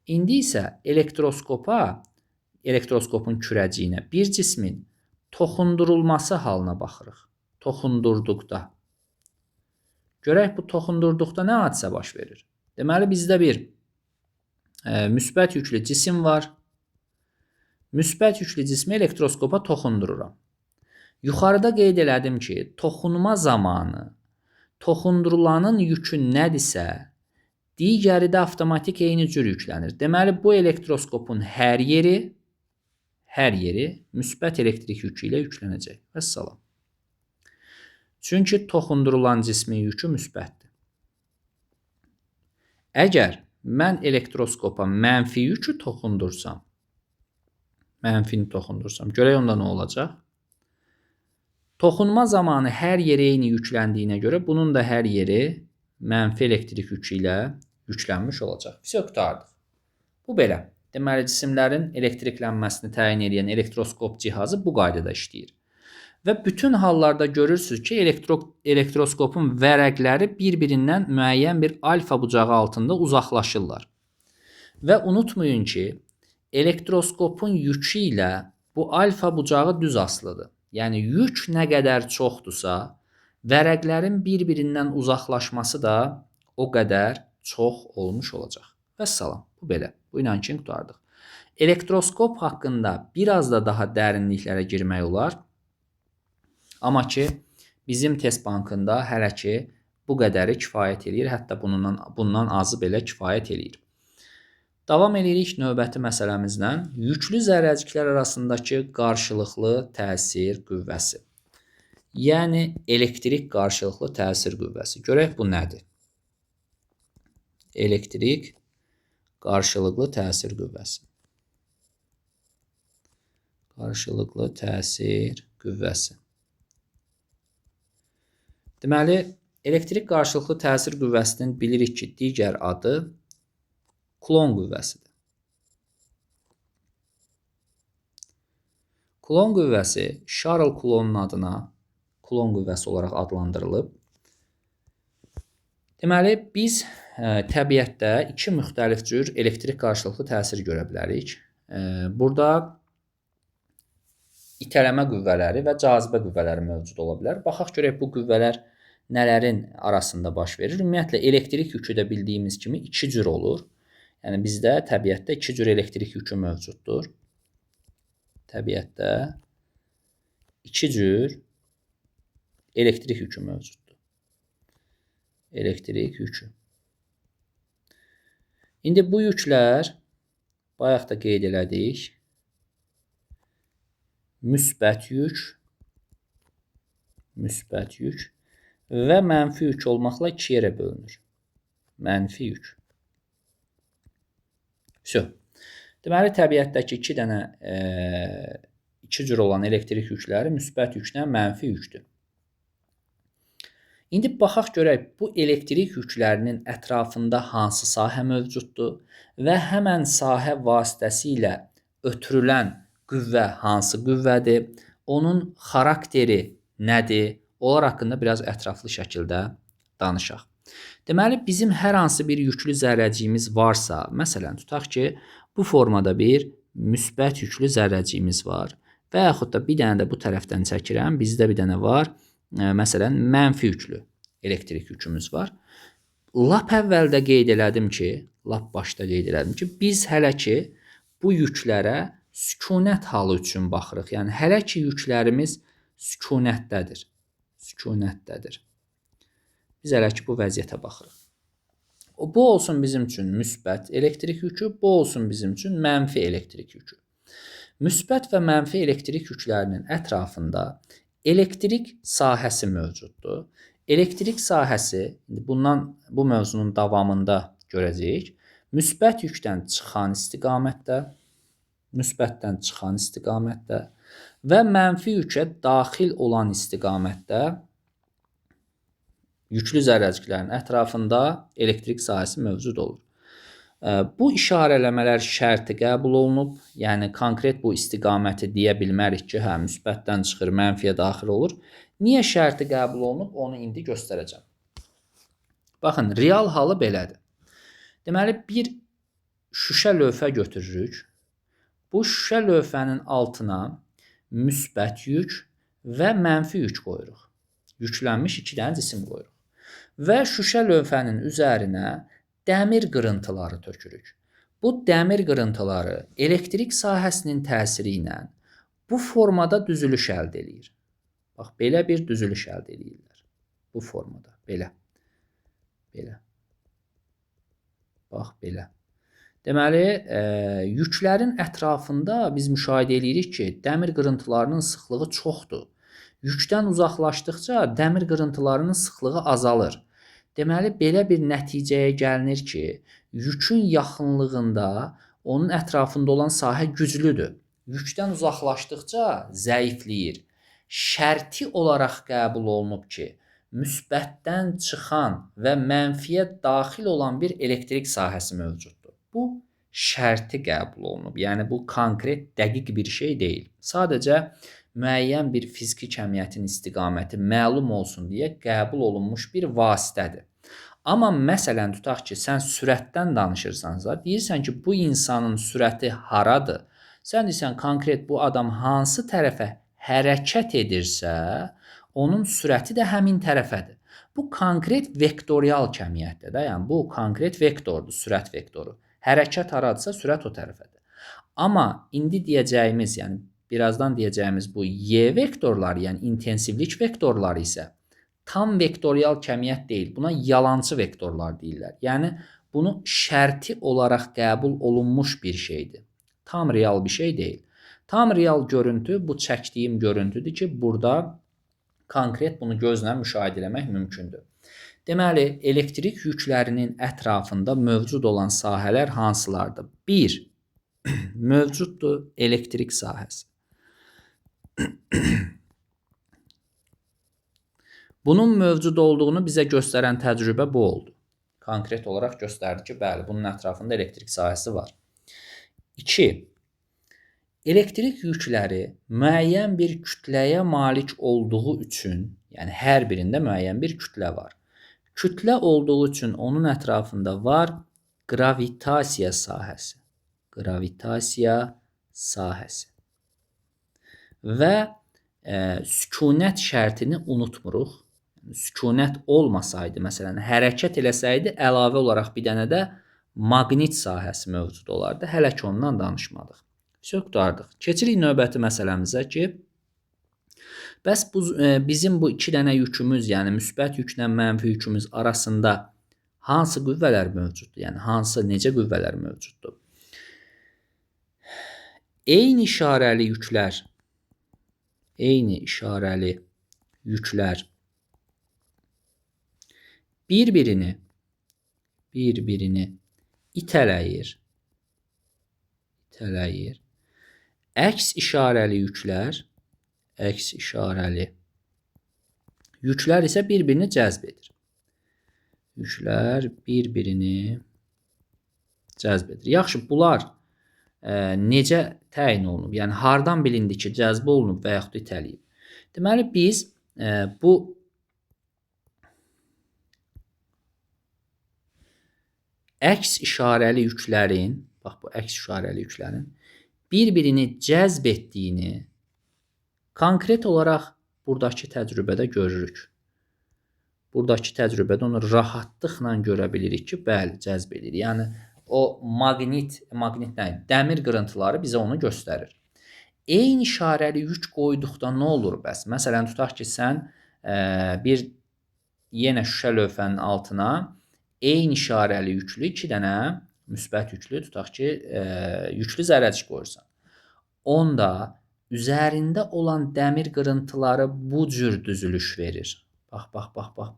İndi isə elektroskopun kürəciyinə bir cismin toxundurulması halına baxırıq. Toxundurduqda. Görək bu toxundurduqda nə hadisə baş verir? Deməli, bizdə bir müsbət yüklü cisim var. Müsbət yüklü cismi elektroskopa toxundururam. Yuxarıda qeyd elədim ki, toxunma zamanı toxundurulanın yükü nədirsə, digəri də avtomatik eyni cür yüklənir. Deməli, bu elektroskopun hər yeri müsbət elektrik yükü ilə yüklənəcək. Vəssalam. Çünki toxundurulan cismin yükü müsbətdir. Əgər mən elektroskopa mənfi yükü toxundursam, görək onda nə olacaq? Toxunma zamanı hər yeri eyni yükləndiyinə görə bunun da hər yeri mənfi elektrik yükü ilə yüklənmiş olacaq. Vəsə qurtardıq. Bu belə. Deməli, cisimlərin elektriklənməsini təyin edən elektroskop cihazı bu qaydada işləyir. Və bütün hallarda görürsünüz ki, elektroskopun vərəqləri bir-birindən müəyyən bir alfa bucağı altında uzaqlaşırlar. Və unutmayın ki, elektroskopun yükü ilə bu alfa bucağı düz asılıdır. Yəni, yük nə qədər çoxdursa, vərəqlərin bir-birindən uzaqlaşması da o qədər çox olmuş olacaq. Vəssalam, bu belə. Bu ilə ki, qurtardıq. Elektroskop haqqında biraz da daha dərinliklərə girmək olar. Amma ki, bizim test bankında hələ ki, bu qədəri kifayət eləyir. Hətta bundan azı belə kifayət eləyir. Davam edirik növbəti məsələmizlə. Yüklü zərrəciklər arasındakı qarşılıqlı təsir qüvvəsi. Yəni, elektrik qarşılıqlı təsir qüvvəsi. Görək bu nədir? Elektrik qarşılıqlı təsir qüvvəsi. Qarşılıqlı təsir qüvvəsi. Deməli, elektrik qarşılıqlı təsir qüvvəsinin bilirik ki, digər adı Kulon qüvvəsidir. Kulon qüvvəsi Charles Coulomb adına Kulon qüvvəsi olaraq adlandırılıb. Deməli, biz təbiətdə iki müxtəlif cür elektrik qarşılıqlı təsir görə bilərik. Burada itələmə qüvvələri və cazibə qüvvələri mövcud ola bilər. Baxaq görək bu qüvvələr nələrin arasında baş verir. Ümumiyyətlə, elektrik yükü də bildiyimiz kimi iki cür olur. Yəni, bizdə təbiətdə iki cür elektrik yükü mövcuddur. Təbiətdə iki cür elektrik yükü mövcuddur. elektrik yükü. İndi bu yüklər bayaq da qeyd elədik. Müsbət yük və mənfi yük olmaqla 2 yerə bölünür. Mənfi yük. Deməli, təbiətdəki 2 dənə 2 cür olan elektrik yükləri müsbət yüklə mənfi yükdür. İndi baxaq görək, bu elektrik yüklərinin ətrafında hansı sahə mövcuddur və həmən sahə vasitəsilə ötürülən qüvvə hansı qüvvədir, onun xarakteri nədir, onlar haqqında biraz ətraflı şəkildə danışaq. Deməli, bizim hər hansı bir yüklü zərrəciyimiz varsa, məsələn, tutaq ki, bu formada bir müsbət yüklü zərrəciyimiz var və yaxud da bir dənə də bu tərəfdən çəkirəm, bizdə bir dənə var, məsələn, mənfi yüklü elektrik yükümüz var. Lap əvvəldə qeyd elədim ki, lap başda qeyd elədim ki, biz hələ ki bu yüklərə sükunət halı üçün baxırıq. Yəni, hələ ki yüklərimiz sükunətdədir. Biz hələ ki bu vəziyyətə baxırıq. Bu olsun bizim üçün müsbət elektrik yükü, bu olsun bizim üçün mənfi elektrik yükü. Müsbət və mənfi elektrik yüklərinin ətrafında elektrik sahəsi mövcuddur. Elektrik sahəsi, bu mövzunun davamında görəcəyik. Müsbət yükdən çıxan istiqamətdə və mənfi yükə daxil olan istiqamətdə yüklü zərrəciklərin ətrafında elektrik sahəsi mövcud olur. Bu işarələmələr şərti qəbul olunub, yəni konkret bu istiqaməti deyə bilmərik ki, müsbətdən çıxır, mənfiyə daxil olur. Niyə şərti qəbul olunub, onu indi göstərəcəm. Baxın, real halı belədir. Deməli, bir şüşə lövhə götürürük. Bu şüşə lövhənin altına müsbət yük və mənfi yük qoyuruq. Yüklənmiş 2 dənə cisim qoyuruq. Və şüşə lövhənin üzərinə dəmir qırıntıları tökürük. Bu dəmir qırıntıları elektrik sahəsinin təsiri ilə bu formada düzülüş əldə edir. Bax, belə bir düzülüş əldə edirlər. Bu formada, belə. Bax, belə. Deməli, yüklərin ətrafında biz müşahidə edirik ki, dəmir qırıntılarının sıxlığı çoxdur. Yükdən uzaqlaşdıqca dəmir qırıntılarının sıxlığı azalır. Deməli, belə bir nəticəyə gəlinir ki, yükün yaxınlığında onun ətrafında olan sahə güclüdür. Yükdən uzaqlaşdıqca zəifləyir. Şərti olaraq qəbul olunub ki, müsbətdən çıxan və mənfiyə daxil olan bir elektrik sahəsi mövcuddur. Bu şərti qəbul olunub. Yəni, bu konkret, dəqiq bir şey deyil. Sadəcə müəyyən bir fiziki kəmiyyətin istiqaməti məlum olsun deyə qəbul olunmuş bir vasitədir. Amma məsələn, tutaq ki, sən sürətdən danışırsansa, deyirsən ki, bu insanın sürəti haradır? Sən deyirsən, konkret bu adam hansı tərəfə hərəkət edirsə, onun sürəti də həmin tərəfədir. Bu konkret vektorial kəmiyyətdir. Yəni, bu konkret vektordur, sürət vektoru. Hərəkət haradırsa, sürət o tərəfədir. Amma indi deyəcəyimiz, yəni birazdan deyəcəyimiz bu Y vektorları, yəni intensivlik vektorları isə tam vektorial kəmiyyət deyil. Buna yalançı vektorlar deyirlər. Yəni, bunu şərti olaraq qəbul olunmuş bir şeydir. Tam real bir şey deyil. Tam real görüntü bu çəkdiyim görüntüdür ki, burada konkret bunu gözlə müşahidə etmək mümkündür. Deməli, elektrik yüklərinin ətrafında mövcud olan sahələr hansılardır? 1. Mövcuddur elektrik sahəsi. Bunun mövcud olduğunu bizə göstərən təcrübə bu oldu. Konkret olaraq göstərdi ki, bəli, bunun ətrafında elektrik sahəsi var. 2. Elektrik yükləri müəyyən bir kütləyə malik olduğu üçün, yəni hər birində müəyyən bir kütlə var. Kütlə olduğu üçün onun ətrafında var qravitasiya sahəsi. Və sükunət şərtini unutmuruq. Sükunət olmasaydı, məsələn, hərəkət eləsəydi, əlavə olaraq bir dənə də maqnit sahəsi mövcud olardı. Hələ ki ondan danışmadıq. Qurtardıq. Keçirik növbəti məsələmizə ki, Bəs bizim bu iki dənə yükümüz, yəni müsbət yüklə mənfi yükümüz arasında hansı qüvvələr mövcuddur? Yəni hansı, necə qüvvələr mövcuddur? Eyni işarəli yüklər bir-birini itələyir. Əks işarəli yüklər isə bir-birini cəzb edir. Yaxşı, bunlar necə təyin olunub? Yəni hardan bilindi ki, cəzb olunub və yaxud itələyib? Deməli biz bu əks işarəli yüklərin, bax bu əks işarəli yüklərin bir-birini cəzb etdiyini konkret olaraq buradakı təcrübədə görürük. Buradakı təcrübədə onu rahatlıqla görə bilirik ki, bəli, cəzb edir. Yəni o dəmir qırıntıları bizə onu göstərir. Eyni işarəli yük qoyduqda nə olur bəs? Məsələn, tutaq ki, sən bir yenə şüşə lövhənin altına eyni işarəli yüklü iki dənə müsbət yüklü, tutaq ki, yüklü zərrəcik qoyursan. Onda üzərində olan dəmir qırıntıları bu cür düzülüş verir. Bax,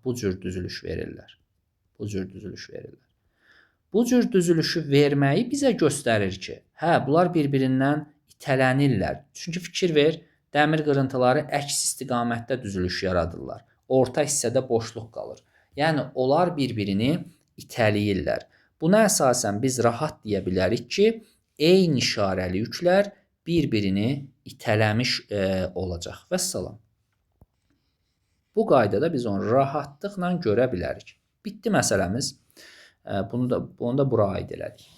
bu cür düzülüş verirlər. Bu cür düzülüşü verməyi bizə göstərir ki, bunlar bir-birindən itələnirlər. Çünki fikir ver, dəmir qırıntıları əks istiqamətdə düzülüş yaradırlar. Orta hissədə boşluq qalır. Yəni onlar bir-birini itələyirlər. Buna əsasən biz rahat deyə bilərik ki, eyni işarəli yüklər bir-birini itələmiş olacaq. Vəssalam. Bu qaydada biz onu rahatlıqla görə bilərik. Bitdi məsələmiz. Bunu da bura aid elədik.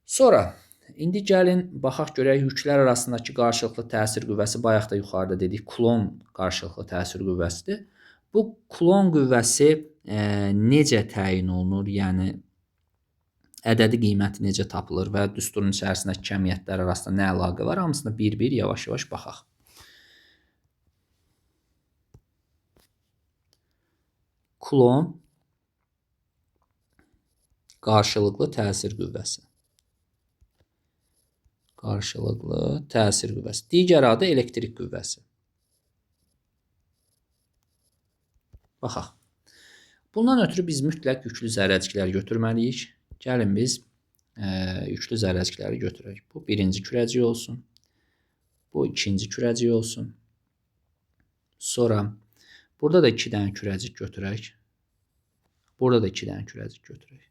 Sonra, indi gəlin, baxaq görək yüklər arasındakı qarşılıqlı təsir qüvvəsi, bayaq da yuxarıda dedik, Kulon qarşılıqlı təsir qüvvəsidir. Bu Kulon qüvvəsi necə təyin olunur? Yəni, ədədi qiyməti necə tapılır və düsturun içərisindəki kəmiyyətlər arasında nə əlaqə var? Hamısına bir-bir yavaş-yavaş baxaq. Kulon qarşılıqlı təsir qüvvəsi. Digər adı elektrik qüvvəsi. Baxaq. Bundan ötürü biz mütləq yüklü zərrəciklər götürməliyik. Gəlin biz yüklü zərrəcikləri götürək. Bu birinci kürəcik olsun. Bu ikinci kürəcik olsun. Sonra burada da 2 dənə kürəcik götürək. Burada da 2 dənə kürəcik götürək.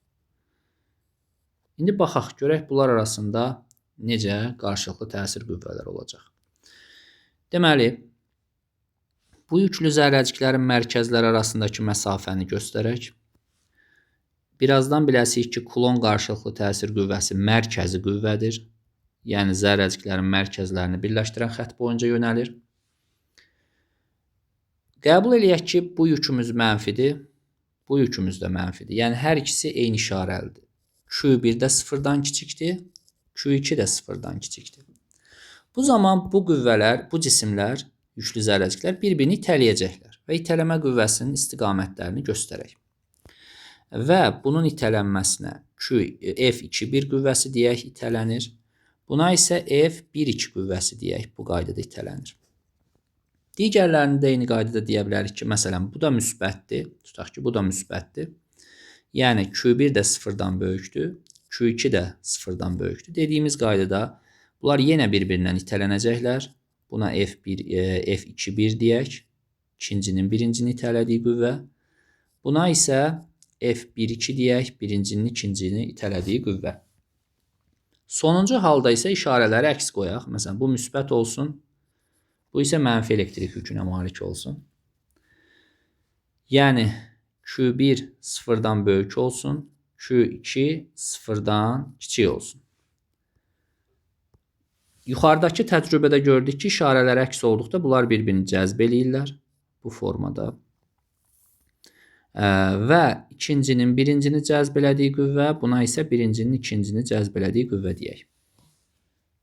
İndi baxaq, görək bunlar arasında necə qarşılıqlı təsir qüvvələr olacaq. Deməli, bu yüklü zərrəciklərin mərkəzləri arasındakı məsafəni göstərək. Birazdan biləsinik ki, Kulon qarşılıqlı təsir qüvvəsi mərkəzi qüvvədir. Yəni, zərrəciklərin mərkəzlərini birləşdirən xətt boyunca yönəlir. Qəbul eləyək ki, bu yükümüz mənfidir, bu yükümüz də mənfidir. Yəni, hər ikisi eyni işarəlidir. Q1 də sıfırdan kiçikdir, Q2 də sıfırdan kiçikdir. Bu zaman bu qüvvələr, bu cisimlər, yüklü zərrəciklər bir-birini itələyəcəklər və itələmə qüvvəsinin istiqamətlərini göstərək. Və bunun itələnməsinə F2-1 qüvvəsi deyək, itələnir. Buna isə F1-2 qüvvəsi deyək, bu qaydada itələnir. Digərlərini də eyni qaydada deyə bilərik ki, məsələn, bu da müsbətdir. Tutaq ki, bu da müsbətdir. Yəni, Q1 də sıfırdan böyükdür, Q2 də sıfırdan böyükdür. Dediyimiz qaydada bunlar yenə bir-birindən itələnəcəklər. Buna F2-1 deyək, ikincinin birincini itələdiyi qüvvə. Buna isə F1-2 deyək, birincinin ikincini itələdiyi qüvvə. Sonuncu halda isə işarələri əks qoyaq. Məsələn, bu müsbət olsun, bu isə mənfi elektrik yükünə malik olsun. Yəni, Q1 sıfırdan böyük olsun, Q2 sıfırdan kiçik olsun. Yuxarıdakı təcrübədə gördük ki, işarələr əks olduqda bunlar bir-birini cəzb eləyirlər bu formada. Və ikincinin birincini cəzb elədiyi qüvvə, buna isə birincinin ikincini cəzb elədiyi qüvvə deyək.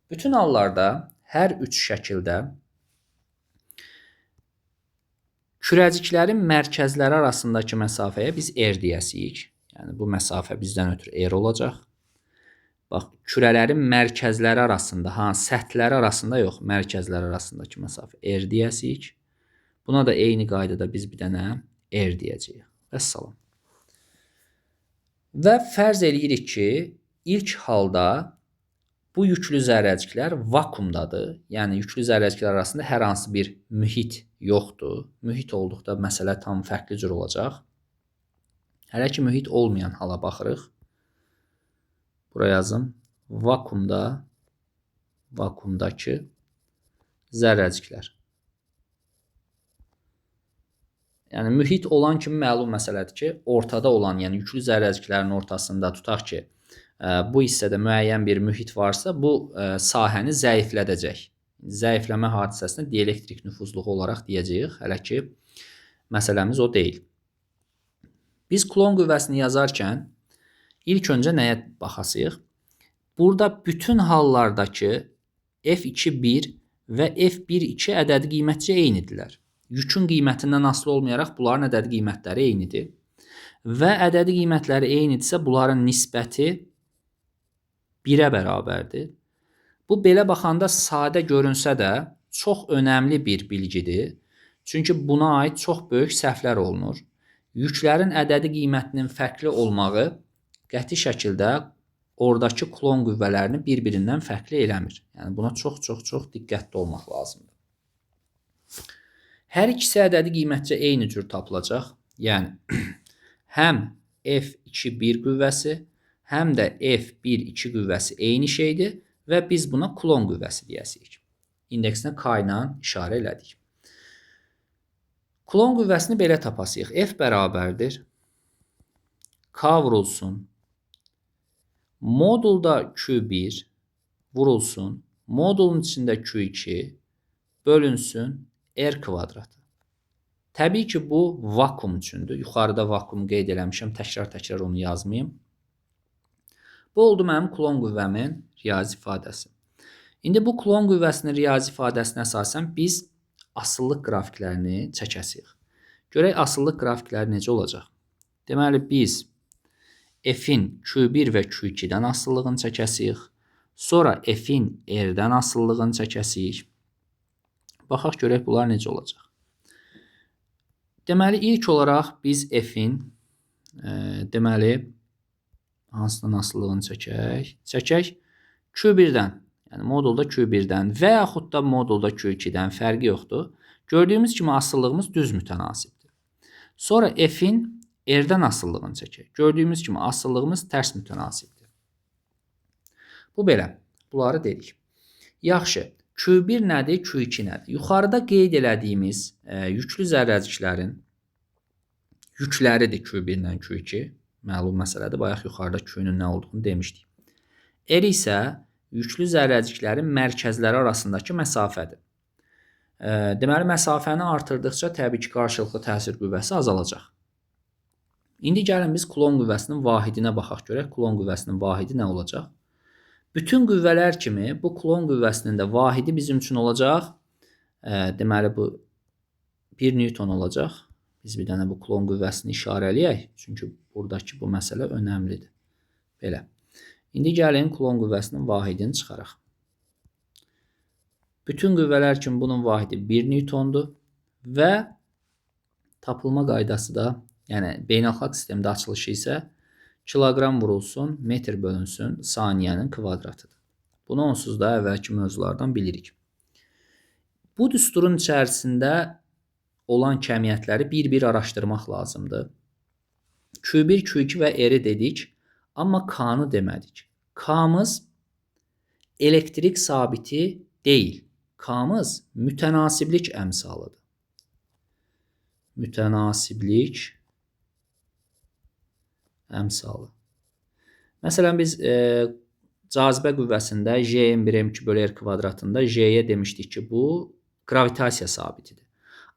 Bütün hallarda hər üç şəkildə Kürəciklərin mərkəzləri arasındakı məsafəyə biz R deyəsiyik. Yəni bu məsafə bizdən ötürü R olacaq. Bax, kürələrin mərkəzləri arasında, səthləri arasında yox, mərkəzləri arasındakı məsafə R deyəsiyik. Buna da eyni qaydada biz bir dənə R deyəcəyik. Vəssalam. Və fərz eləyirik ki, ilk halda bu yüklü zərrəciklər vakuumdadır. Yəni yüklü zərrəciklər arasında hər hansı bir mühit yoxdur. Mühit olduqda məsələ tam fərqli cür olacaq. Hələ ki mühit olmayan hala baxırıq. Bura yazım. Vakuumdakı zərrəciklər. Yəni mühit olan kimi məlum məsələdir ki, ortada olan, yəni yüklü zərrəciklərin ortasında tutaq ki, bu hissədə müəyyən bir mühit varsa, bu sahəni zəiflədəcək. Zəifləmə hadisəsinə dielektrik nüfuzluğu olaraq deyəcəyik. Hələ ki məsələmiz o deyil. Biz Coulomb qüvvəsini yazarkən ilk öncə nəyə baxasıyıq? Burada bütün hallardakı F2-1 və F1-2 ədədi qiymətcə eynidirlər. Yükün qiymətindən asılı olmayaraq bunların ədədi qiymətləri eynidir. Və ədədi qiymətləri eynidirsə, bunların nisbəti 1-ə bərabərdir. Bu, belə baxanda sadə görünsə də çox önəmli bir bilgidir. Çünki buna aid çox böyük səhvlər olunur. Yüklərin ədədi qiymətinin fərqli olmağı qəti şəkildə oradakı Coulomb qüvvələrini bir-birindən fərqli eləmir. Yəni buna çox diqqətli olmaq lazımdır. Hər ikisi ədədi qiymətcə eyni cür tapılacaq. Yəni həm F2-1 qüvvəsi, həm də F1-2 qüvvəsi eyni şeydir və biz buna Coulomb qüvvəsi deyəsiyik. İndeksinə K ilə işarə elədik. Coulomb qüvvəsini belə tapasıyıq. F bərabərdir. K vurulsun. Modulda Q1 vurulsun. Modulun içində Q2 bölünsün R kvadratı. Təbii ki, bu vakuum üçündür. Yuxarıda vakuum qeyd eləmişəm. Təkrar onu yazmayayım. Bu oldu mənim Coulomb qüvvəmin riyazi ifadəsi. İndi bu Coulomb qüvvəsinin riyazi ifadəsinə əsasən biz asıllıq qrafiklərini çəkəsiyik. Görək asıllıq qrafikləri necə olacaq? Deməli, biz F-in Q1 və Q2-dən asıllığını çəkəsiyik. Sonra F-in R-dən asıllığını çəkəsiyik. Baxaq görək bunlar necə olacaq. Deməli, ilk olaraq biz F-in hansından asıllığını çəkək? Q1-dən. Yəni modulda Q1-dən və yaxud da modulda Q2-dən fərqi yoxdur. Gördüyümüz kimi asıllığımız düz mütənasibdir. Sonra F-in R-dən asıllığını çəkək. Gördüyümüz kimi asıllığımız tərs mütənasibdir. Bu belə. Bunları dedik. Yaxşı. Q1 nədir? Q2 nədir? Yuxarıda qeyd elədiyimiz yüklü zərrəciklərin yükləridir Q1 ilə Q2. Məlum məsələdir. Bayaq yuxarıda Q-nün nə olduğunu demişdik. R isə yüklü zərrəciklərin mərkəzləri arasındakı məsafədir. Deməli, məsafəni artırdıqca təbii ki, qarşılıqlı təsir qüvvəsi azalacaq. İndi gəlin biz Coulomb qüvvəsinin vahidinə baxaq görək. Coulomb qüvvəsinin vahidi nə olacaq? Bütün qüvvələr kimi bu Coulomb qüvvəsinin də vahidi bizim üçün olacaq. Deməli, bu 1 Newton olacaq. Biz bir dənə bu Coulomb qüvvəsini işarələyək. Çünki buradakı bu məsələ önəmlidir. Belə. İndi gəlin Coulomb qüvvəsinin vahidini çıxaraq. Bütün qüvvələr kimi bunun vahidi 1 Newtondur və tapılma qaydası da, yəni beynəlxalq sistemdə açılışı isə kiloqram vurulsun, metr bölünsün saniyənin kvadratıdır. Bunu onsuz da əvvəlki mövzulardan bilirik. Bu düsturun içərisində olan kəmiyyətləri bir-bir araşdırmaq lazımdır. Q1, Q2 və R-i dedik. Amma K-nı demədik. K-mız elektrik sabiti deyil. K-mız mütənasiblik əmsalıdır. Mütənasiblik əmsalı. Məsələn, biz cazibə qüvvəsində J(m1m2 bölü R kvadratında J-yə demişdik ki, bu gravitasiya sabitidir.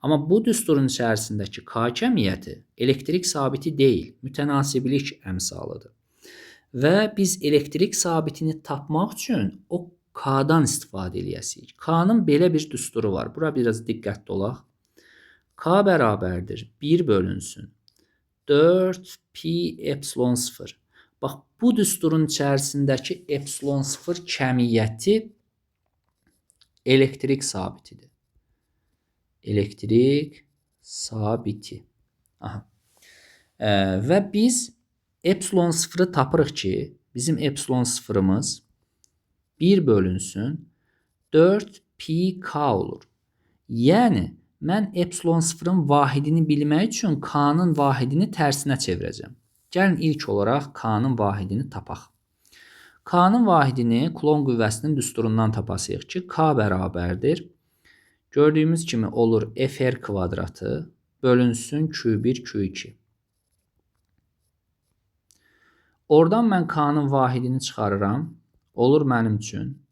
Amma bu düsturun içərisindəki K kəmiyyəti elektrik sabiti deyil, mütənasiblik əmsalıdır. Və biz elektrik sabitini tapmaq üçün o K-dan istifadə eləyəsiyik. K-nın belə bir düsturu var. Bura biraz diqqətli olaq. K bərabərdir 1 bölünsün 4 pi epsilon 0. Bax, bu düsturun içərisindəki epsilon 0 kəmiyyəti elektrik sabitidir. Elektrik sabiti. Aha. Və biz epsilon 0'ı tapırıq ki, bizim epsilon 0'ımız 1 bölünsün 4 pi k olur. Yəni, mən epsilon 0'ın vahidini bilmək üçün k-nın vahidini tərsinə çevirəcəm. Gəlin ilk olaraq k-nın vahidini tapaq. K-nın vahidini Coulomb qüvvəsinin düsturundan tapasıyıq ki, k bərabərdir. Gördüyümüz kimi olur fr kvadratı bölünsün q1 q2. Oradan mən k-nın vahidini çıxarıram. Olur mənim üçün.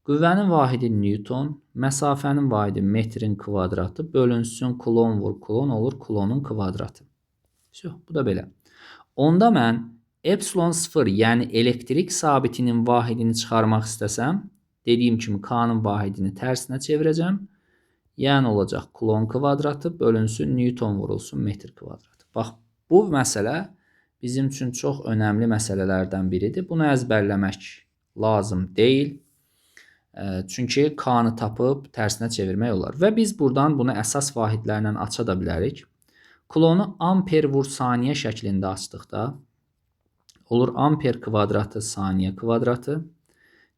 Qüvvənin vahidi Newton, məsafənin vahidi metrin kvadratı bölünsün Coulomb vur Coulomb olur Coulomb'un kvadratı. Bu da belə. Onda mən epsilon 0, yəni elektrik sabitinin vahidini çıxarmaq istəsəm, dediyim kimi k-nın vahidini tərsinə çevirəcəm. Yəni olacaq Coulomb kvadratı bölünsün Newton vurulsun metr kvadratı. Bax, bu məsələ bizim üçün çox önəmli məsələlərdən biridir. Bunu əzbərləmək lazım deyil. Çünki k-nı tapıb tərsinə çevirmək olar. Və biz buradan bunu əsas vahidlərlə aça da bilərik. Coulomb'u amper vur saniyə şəklində açdıqda olur amper kvadratı saniyə kvadratı.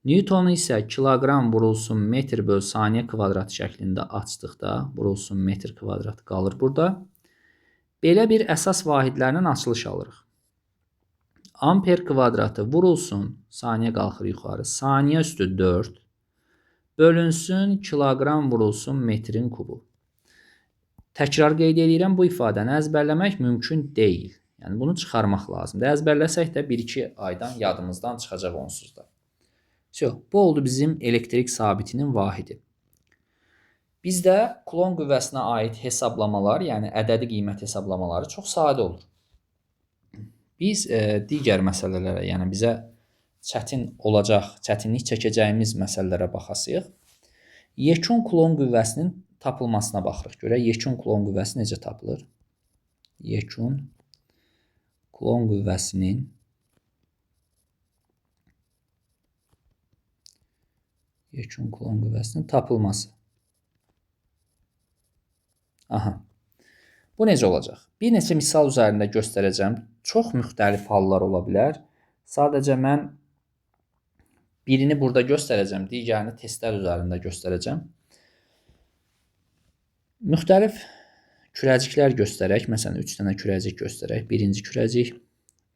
Newtonu isə kiloqram vurulsun metr böl saniyə kvadratı şəklində açdıqda vurulsun metr kvadratı qalır burada. Belə bir əsas vahidlərlə açılış alırıq. Amper kvadratı vurulsun, saniyə qalxır yuxarı, saniyə üstü 4 bölünsün kiloqram vurulsun metrin kubu. Təkrar qeyd edirəm, bu ifadəni əzbərləmək mümkün deyil. Yəni bunu çıxarmaq lazımdır. Əzbərləsək də 1-2 aydan yadımızdan çıxacaq onsuz da. Bu oldu bizim elektrik sabitinin vahidi. Bizdə Coulomb qüvvəsinə aid hesablamalar, yəni ədədi qiymət hesablamaları çox sadə olur. Biz digər məsələlərə, yəni bizə çətin olacaq, çətinlik çəkəcəyimiz məsələlərə baxasıyıq. Yekun Coulomb qüvvəsinin tapılmasına baxırıq. Görək, yekun Coulomb qüvvəsi necə tapılır? Yekun Coulomb qüvvəsinin tapılması. Aha. Bu necə olacaq? Bir neçə misal üzərində göstərəcəm. Çox müxtəlif hallar ola bilər. Sadəcə mən birini burada göstərəcəm, digərini testlər üzərində göstərəcəm. Müxtəlif kürəciklər göstərək. Məsələn, 3 dənə kürəcik göstərək. Birinci kürəcik,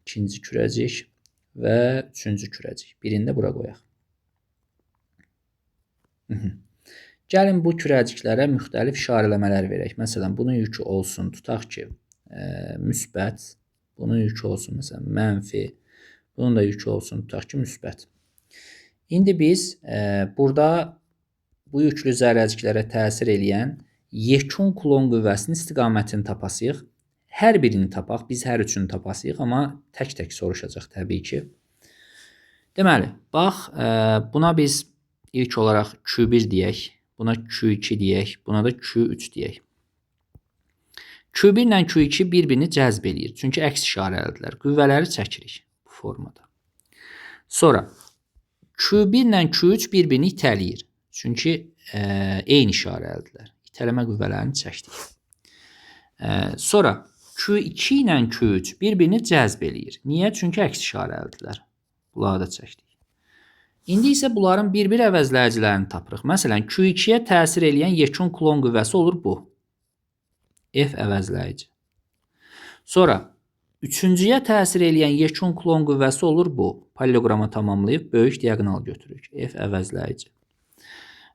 ikinci kürəcik və üçüncü kürəcik. Birini də bura qoyaq. Gəlin bu kürəciklərə müxtəlif işarələmələr verək. Məsələn, bunun yükü olsun, tutaq ki, müsbət. Bunun yükü olsun, məsələn, mənfi. Bunun da yükü olsun, tutaq ki, müsbət. İndi biz burada bu yüklü zərrəciklərə təsir eləyən yekun Coulomb qüvvəsinin istiqamətini tapasıyıq. Hər birini tapaq, biz hər üçünü tapasıyıq, amma tək-tək soruşacaq təbii ki. Deməli, bax, buna biz ilk olaraq Q1 deyək, buna Q2 deyək, buna da Q3 deyək. Q1 ilə Q2 bir-birini cəzb eləyir, çünki əks işarəlidirlər. Qüvvələri çəkirik bu formada. Sonra Q1 ilə Q3 bir-birini itələyir, çünki eyni işarəlidirlər. İtələmə qüvvələrini çəkdik. Sonra Q2 ilə Q3 bir-birini cəzb eləyir. Niyə? Çünki əks işarəlidirlər. Bunları da çəkdik. İndi isə bunların bir-bir əvəzləyicilərini tapırıq. Məsələn, Q2-yə təsir eləyən yekun Coulomb qüvvəsi olur bu. F əvəzləyici. Sonra, üçüncüyə təsir eləyən yekun Coulomb qüvvəsi olur bu. Paralelograma tamamlayıb böyük diaqonal götürürük. F əvəzləyici.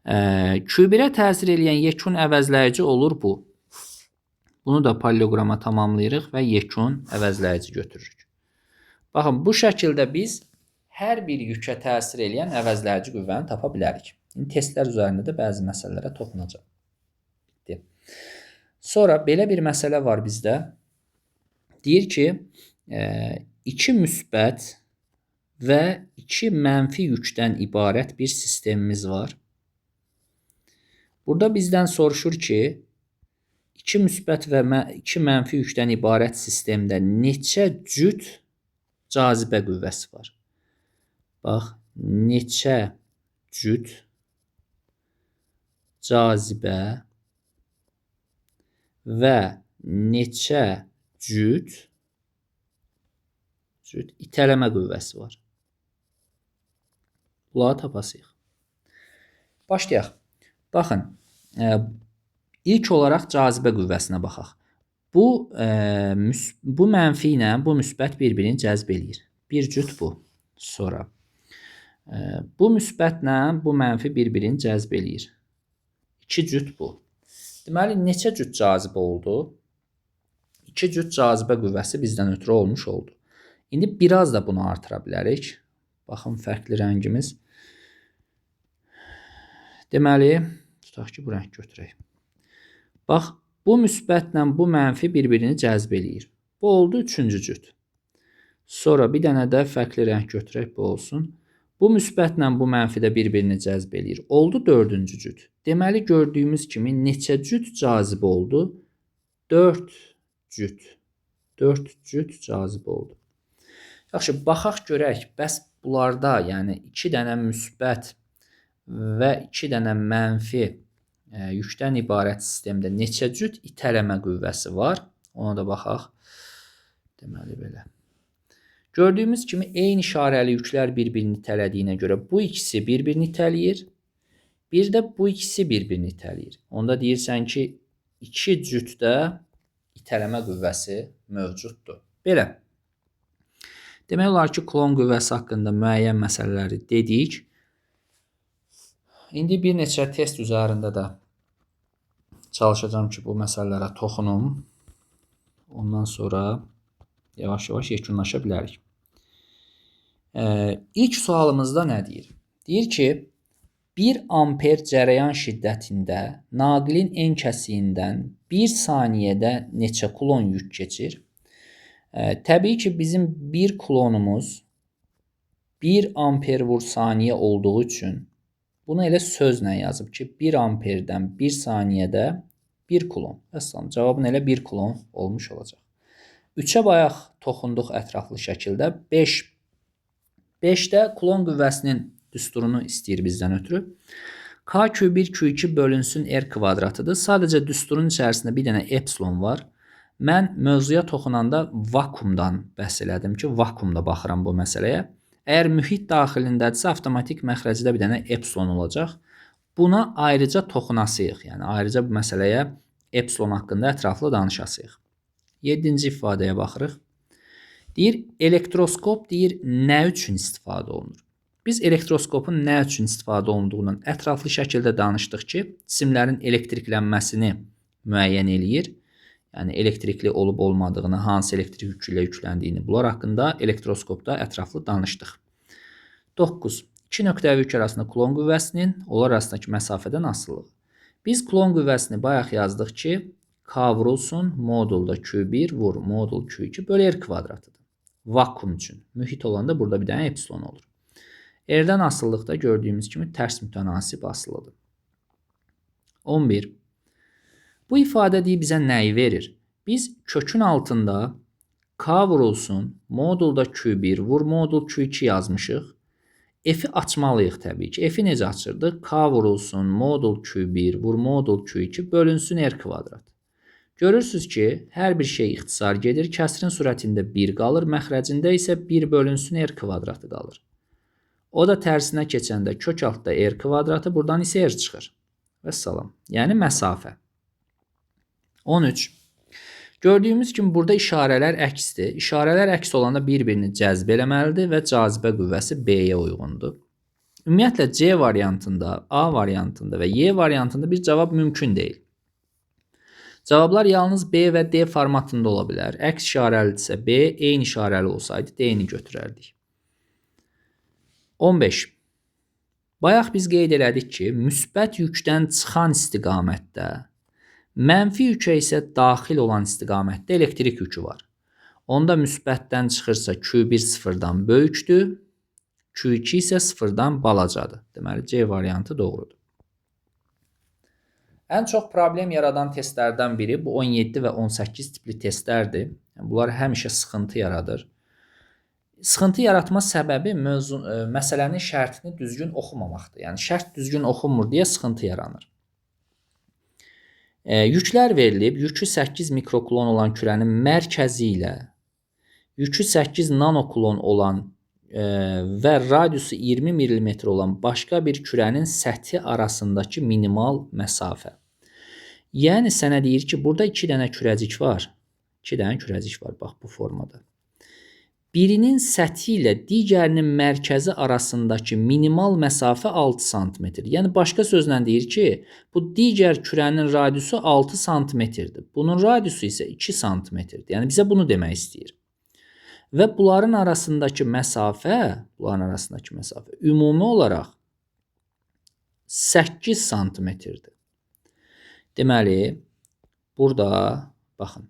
Q1-ə təsir eləyən yekun əvəzləyici olur bu. Bunu da paralelograma tamamlayırıq və yekun əvəzləyici götürürük. Baxın, bu şəkildə biz hər bir yükə təsir eləyən əvəzləyici qüvvəni tapa bilərik. İndi testlər üzərində də bəzi məsələlərə toxunacaq. Sonra belə bir məsələ var bizdə. Deyir ki, 2 müsbət və 2 mənfi yükdən ibarət bir sistemimiz var. Burada bizdən soruşur ki, 2 müsbət və 2 mənfi yükdən ibarət sistemdə neçə cüt cazibə qüvvəsi var? Bax, neçə cüt cazibə və neçə cüt itələmə qüvvəsi var. Bunları tapasıyıq. Başlayaq. Baxın, ilk olaraq cazibə qüvvəsinə baxaq. Bu mənfi ilə bu müsbət bir-birini cəzb eləyir. Bir cüt bu. Sonra bu müsbətlə bu mənfi bir-birini cəzb eləyir. 2 cüt bu. Deməli, neçə cüt cazibə oldu? 2 cüt cazibə qüvvəsi bizdən ötürü olmuş oldu. İndi biraz da bunu artıra bilərik. Baxın, fərqli rəngimiz. Deməli, tutaq ki, bu rəng götürək. Bax, bu müsbətlə bu mənfi bir-birini cəzb eləyir. Bu oldu 3-cü cüt. Sonra bir dənə də fərqli rəng götürək, bu olsun. Bu müsbətlə bu mənfi də bir-birini cəzb eləyir. Oldu 4-cü cüt. Deməli, gördüyümüz kimi neçə cüt cazibə oldu? 4 cüt. 4 cüt cazibə oldu. Yaxşı, baxaq görək, bəs bunlarda, yəni 2 dənə müsbət və 2 dənə mənfi yükdən ibarət sistemdə neçə cüt itələmə qüvvəsi var? Ona da baxaq. Deməli, belə. Gördüyümüz kimi eyni işarəli yüklər bir-birini itələdiyinə görə bu ikisi bir-birini itələyir. Bir də bu ikisi bir-birini itələyir. Onda deyirsən ki, 2 cütdə itələmə qüvvəsi mövcuddur. Belə. Demək olar ki, Coulomb qüvvəsi haqqında müəyyən məsələləri dedik. İndi bir neçə test üzərində də çalışacağım ki, bu məsələlərə toxunum. Ondan sonra yavaş-yavaş yekunlaşa bilərik. İlk sualımızda nə deyir? Deyir ki, 1 amper cərəyan şiddətində naqilin en kəsiyindən 1 saniyədə neçə kulon yük keçir? Təbii ki, bizim 1 kulonumuz 1 amper vur saniyə olduğu üçün bunu elə sözlə yazıb ki, 1 amperdən 1 saniyədə 1 kulon. Əsasında cavabın elə 1 kulon olmuş olacaq. 3-ə bayaq toxunduq ətraflı şəkildə. 5-də Coulomb qüvvəsinin düsturunu istəyir bizdən ötürü. K Q1 Q2 bölünsün R kvadratıdır. Sadəcə düsturun içərisində bir dənə epsilon var. Mən mövzuya toxunanda vakuumdan bəhs elədim ki, vakuumda baxıram bu məsələyə. Əgər mühit daxilindədirsə, avtomatik məxrəcdə bir dənə epsilon olacaq. Buna ayrıca toxunasıyıq. Yəni, ayrıca bu məsələyə epsilon haqqında ətraflı danışasıyıq. 7-ci ifadəyə baxırıq. Deyir, elektroskop deyir, nə üçün istifadə olunur? Biz elektroskopun nə üçün istifadə olunduğundan ətraflı şəkildə danışdıq ki, cisimlərin elektriklənməsini müəyyən eləyir. Yəni, elektrikli olub olmadığını, hansı elektrik yükü ilə yükləndiyini, bunlar haqqında elektroskopda ətraflı danışdıq. 9. 2 nöqtəvi yük arasında Coulomb qüvvəsinin onlar arasındakı məsafədən asılılığı. Biz Coulomb qüvvəsini bayaq yazdıq ki, K vurulsun, modulda Q1 vur, modul Q2 bölü R kvadratıdır. Vakuum üçün. Mühit olanda burada bir dənə epsilon olur. R-dən asılılıqda gördüyümüz kimi tərs mütənasib asılıdır. 11. Bu ifadə deyib bizə nəyi verir? Biz kökün altında K vurulsun, modulda Q1 vur, modul Q2 yazmışıq. F-i açmalıyıq təbii ki. F-i necə açırdıq? K vurulsun, modul Q1 vur, modul Q2 bölünsün R kvadrat. Görürsünüz ki, hər bir şey ixtisar gedir. Kəsrin surətində 1 qalır. Məxrəcində isə 1 bölünsün R kvadratı qalır. O da tərsinə keçəndə kök altda R kvadratı, buradan isə R çıxır. Vəssalam. Yəni məsafə. 13. Gördüyümüz kimi burada işarələr əksdir. İşarələr əks olanda bir-birini cəzb eləməlidir və cazibə qüvvəsi B-yə uyğundur. Ümumiyyətlə C variantında, A variantında və Y variantında bir cavab mümkün deyil. Cavablar yalnız B və D formatında ola bilər. Əks işarəlidirsə B, eyni işarəli olsaydı D-ni götürərdik. 15. Bayaq biz qeyd elədik ki, müsbət yükdən çıxan istiqamətdə, mənfi yükə isə daxil olan istiqamətdə elektrik yükü var. Onda müsbətdən çıxırsa Q1 sıfırdan böyükdür, Q2 isə sıfırdan balacadır. Deməli, C variantı doğrudur. Ən çox problem yaradan testlərdən biri bu 17 və 18 tipli testlərdir. Yəni, bunlar həmişə sıxıntı yaradır. Sıxıntı yaratma səbəbi məsələnin şərtini düzgün oxumamaqdır. Yəni, şərt düzgün oxunmur deyə sıxıntı yaranır. Yüklər verilib, yükü 8 mikrokulon olan kürənin mərkəzi ilə yükü 8 nanokulon olan və radiusu 20 mm olan başqa bir kürənin səthi arasındakı minimal məsafə. Yəni, sənə deyir ki, burada 2 dənə kürəcik var. 2 dənə kürəcik var, bax, bu formada. Birinin səthi ilə digərinin mərkəzi arasındakı minimal məsafə 6 sm. Yəni, başqa sözlə deyir ki, bu digər kürənin radiusu 6 sm-dir. Bunun radiusu isə 2 sm-dir. Yəni, bizə bunu demək istəyir. Və bunların arasındakı məsafə ümumi olaraq 8 sm-dir. Deməli, burada, baxın,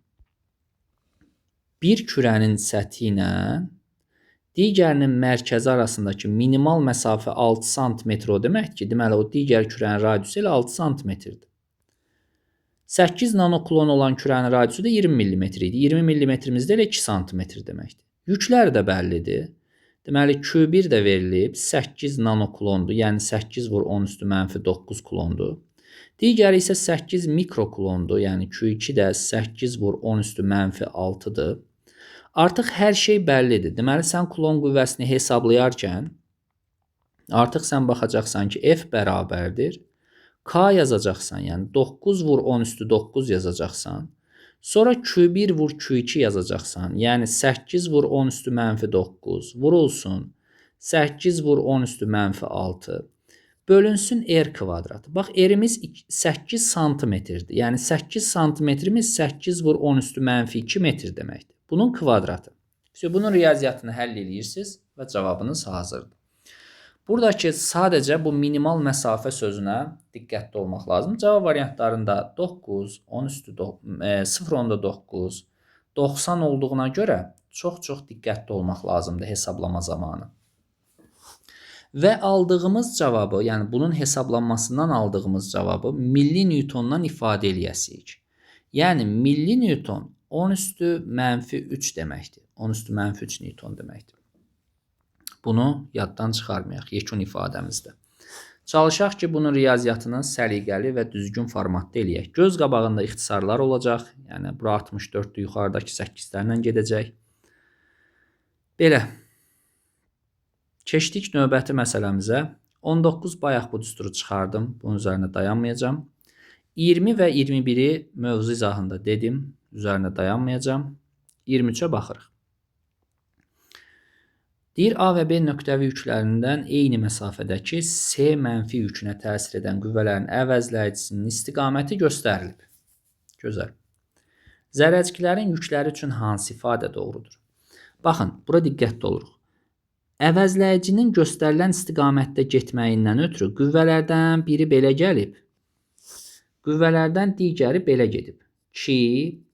bir kürənin səthi ilə digərinin mərkəzi arasındakı minimal məsafə 6 sm o deməkdir ki, deməli, o digər kürənin radiusu ilə 6 sm-dir. 8 nanokulon olan kürənin radiusu da 20 mm idi. 20 mm-imiz də elə 2 sm deməkdir. Yüklər də bəllidir. Deməli, Q1 də verilib, 8 nanokulondur, yəni 8 vur 10 üstü mənfi 9 kulondur. Digəri isə 8 mikrokulondur, yəni Q2 də 8 vur 10 üstü mənfi 6-dır. Artıq hər şey bəllidir. Deməli, sən kulon qüvvəsini hesablayarkən, artıq sən baxacaqsan ki, F bərabərdir. K yazacaqsan, yəni 9 vur 10 üstü 9 yazacaqsan. Sonra Q1 vur Q2 yazacaqsan, yəni 8 vur 10 üstü mənfi 9 vurulsun. 8 vur 10 üstü mənfi 6 bölünsün R kvadratı. Bax, R'imiz 8 santimetrdir. Yəni 8 santimetrimiz 8 vur 10 üstü mənfi 2 metr deməkdir. Bunun kvadratı. Bunun riyaziyyatını həll edirsiniz və cavabınız hazırdır. Buradakı sadəcə bu minimal məsafə sözünə diqqətli olmaq lazım. Cavab variantlarında 9, 10 üstü 0.9, 90 olduğuna görə çox diqqətli olmaq lazımdır hesablama zamanı. Və aldığımız cavabı, yəni bunun hesablanmasından aldığımız cavabı milli newtondan ifadə eləyəsinik. Yəni milli newton 10 üstü mənfi 3 deməkdir. 10 üstü mənfi 3 newton deməkdir. Bunu yaddan çıxarmayaq yekun ifadəmizdə. Çalışaq ki, bunun riyaziyyatını səliqəli və düzgün formatda eləyək. Göz qabağında ixtisarlar olacaq. Yəni, bura 64-dür, yuxarıdakı 8-lərlə gedəcək. Belə. Keçdik növbəti məsələmizə. 19 bayaq bu düsturu çıxardım. Bunun üzərində dayanmayacağım. 20 və 21-i mövzu izahında dedim. Üzərində dayanmayacağım. 23-ə baxırıq. Deyir, A və B nöqtəvi yüklərindən eyni məsafədəki C mənfi yükünə təsir edən qüvvələrin əvəzləyicisinin istiqaməti göstərilib. Gözəl. Zərrəciklərin yükləri üçün hansı ifadə doğrudur? Baxın, bura diqqətli oluruq. Əvəzləyicinin göstərilən istiqamətdə getməyindən ötürü qüvvələrdən biri belə gəlib, qüvvələrdən digəri belə gedib ki,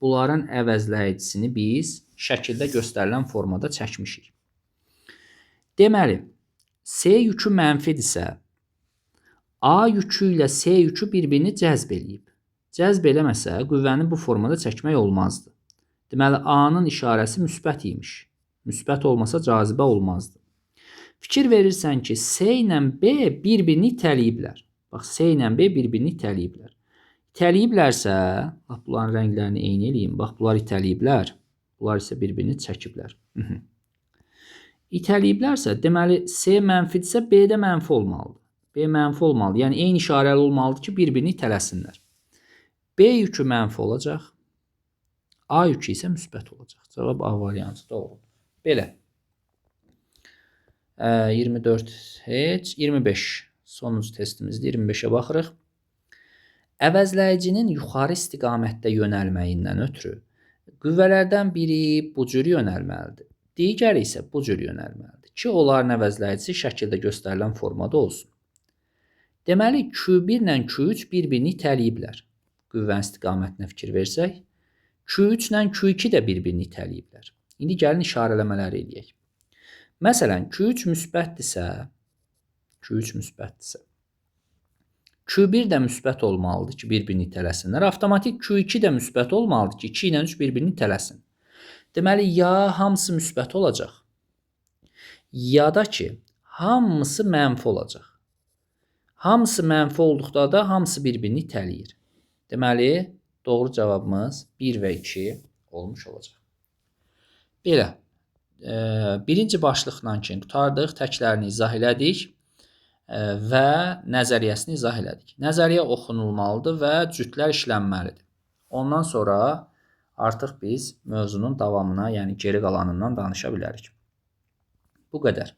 bunların əvəzləyicisini biz şəkildə göstərilən formada çəkmişik. Deməli, C yükü mənfidirsə, A yükü ilə C yükü bir-birini cəzb eləyib. Cəzb eləməsə, qüvvəni bu formada çəkmək olmazdı. Deməli, A-nın işarəsi müsbət imiş. Müsbət olmasa cazibə olmazdı. Fikir verirsən ki, C ilə B bir-birini itələyiblər. Bax, C ilə B bir-birini itələyiblər. İtələyiblərsə, bunların rənglərini eyni eləyim. Bax, bunlar itələyiblər. Bunlar isə bir-birini çəkiblər. İtələyiblərsə, deməli, C mənfidirsə, B də mənfi olmalıdır. B mənfi olmalıdır. Yəni, eyni işarəli olmalıdır ki, bir-birini itələsinlər. B yükü mənfi olacaq. A yükü isə müsbət olacaq. Cavab A variantı doğrudur. Belə. 24 heç. 25. Sonuncu testimizdə 25-ə baxırıq. Əvəzləyicinin yuxarı istiqamətdə yönəlməyindən ötürü qüvvələrdən biri bu cür yönəlməlidir. Digəri isə bu cür yönəlməlidir ki, onların əvəzləyicisi şəkildə göstərilən formada olsun. Deməli, Q1 ilə Q3 bir-birini itələyiblər. Qüvvənin istiqamətinə fikir versək, Q3 ilə Q2 də bir-birini itələyiblər. İndi gəlin işarələmələri eləyək. Məsələn, Q3 müsbətdirsə, Q1 də müsbət olmalıdır ki, bir-birini itələsinlər. Avtomatik Q2 də müsbət olmalıdır ki, 2 ilə 3 bir-birini itələsin. Deməli, ya hamısı müsbət olacaq, ya da ki, hamısı mənfi olacaq. Hamısı mənfi olduqda da hamısı bir-birini itələyir. Deməli, doğru cavabımız 1 və 2 olmuş olacaq. Belə, birinci başlıqla ki, qurtardıq, təklərini izah elədik və nəzəriyyəsini izah elədik. Nəzəriyyə oxunulmalıdır və cütlər işlənməlidir. Ondan sonra artıq biz mövzunun davamına, yəni geri qalanından danışa bilərik. Bu qədər.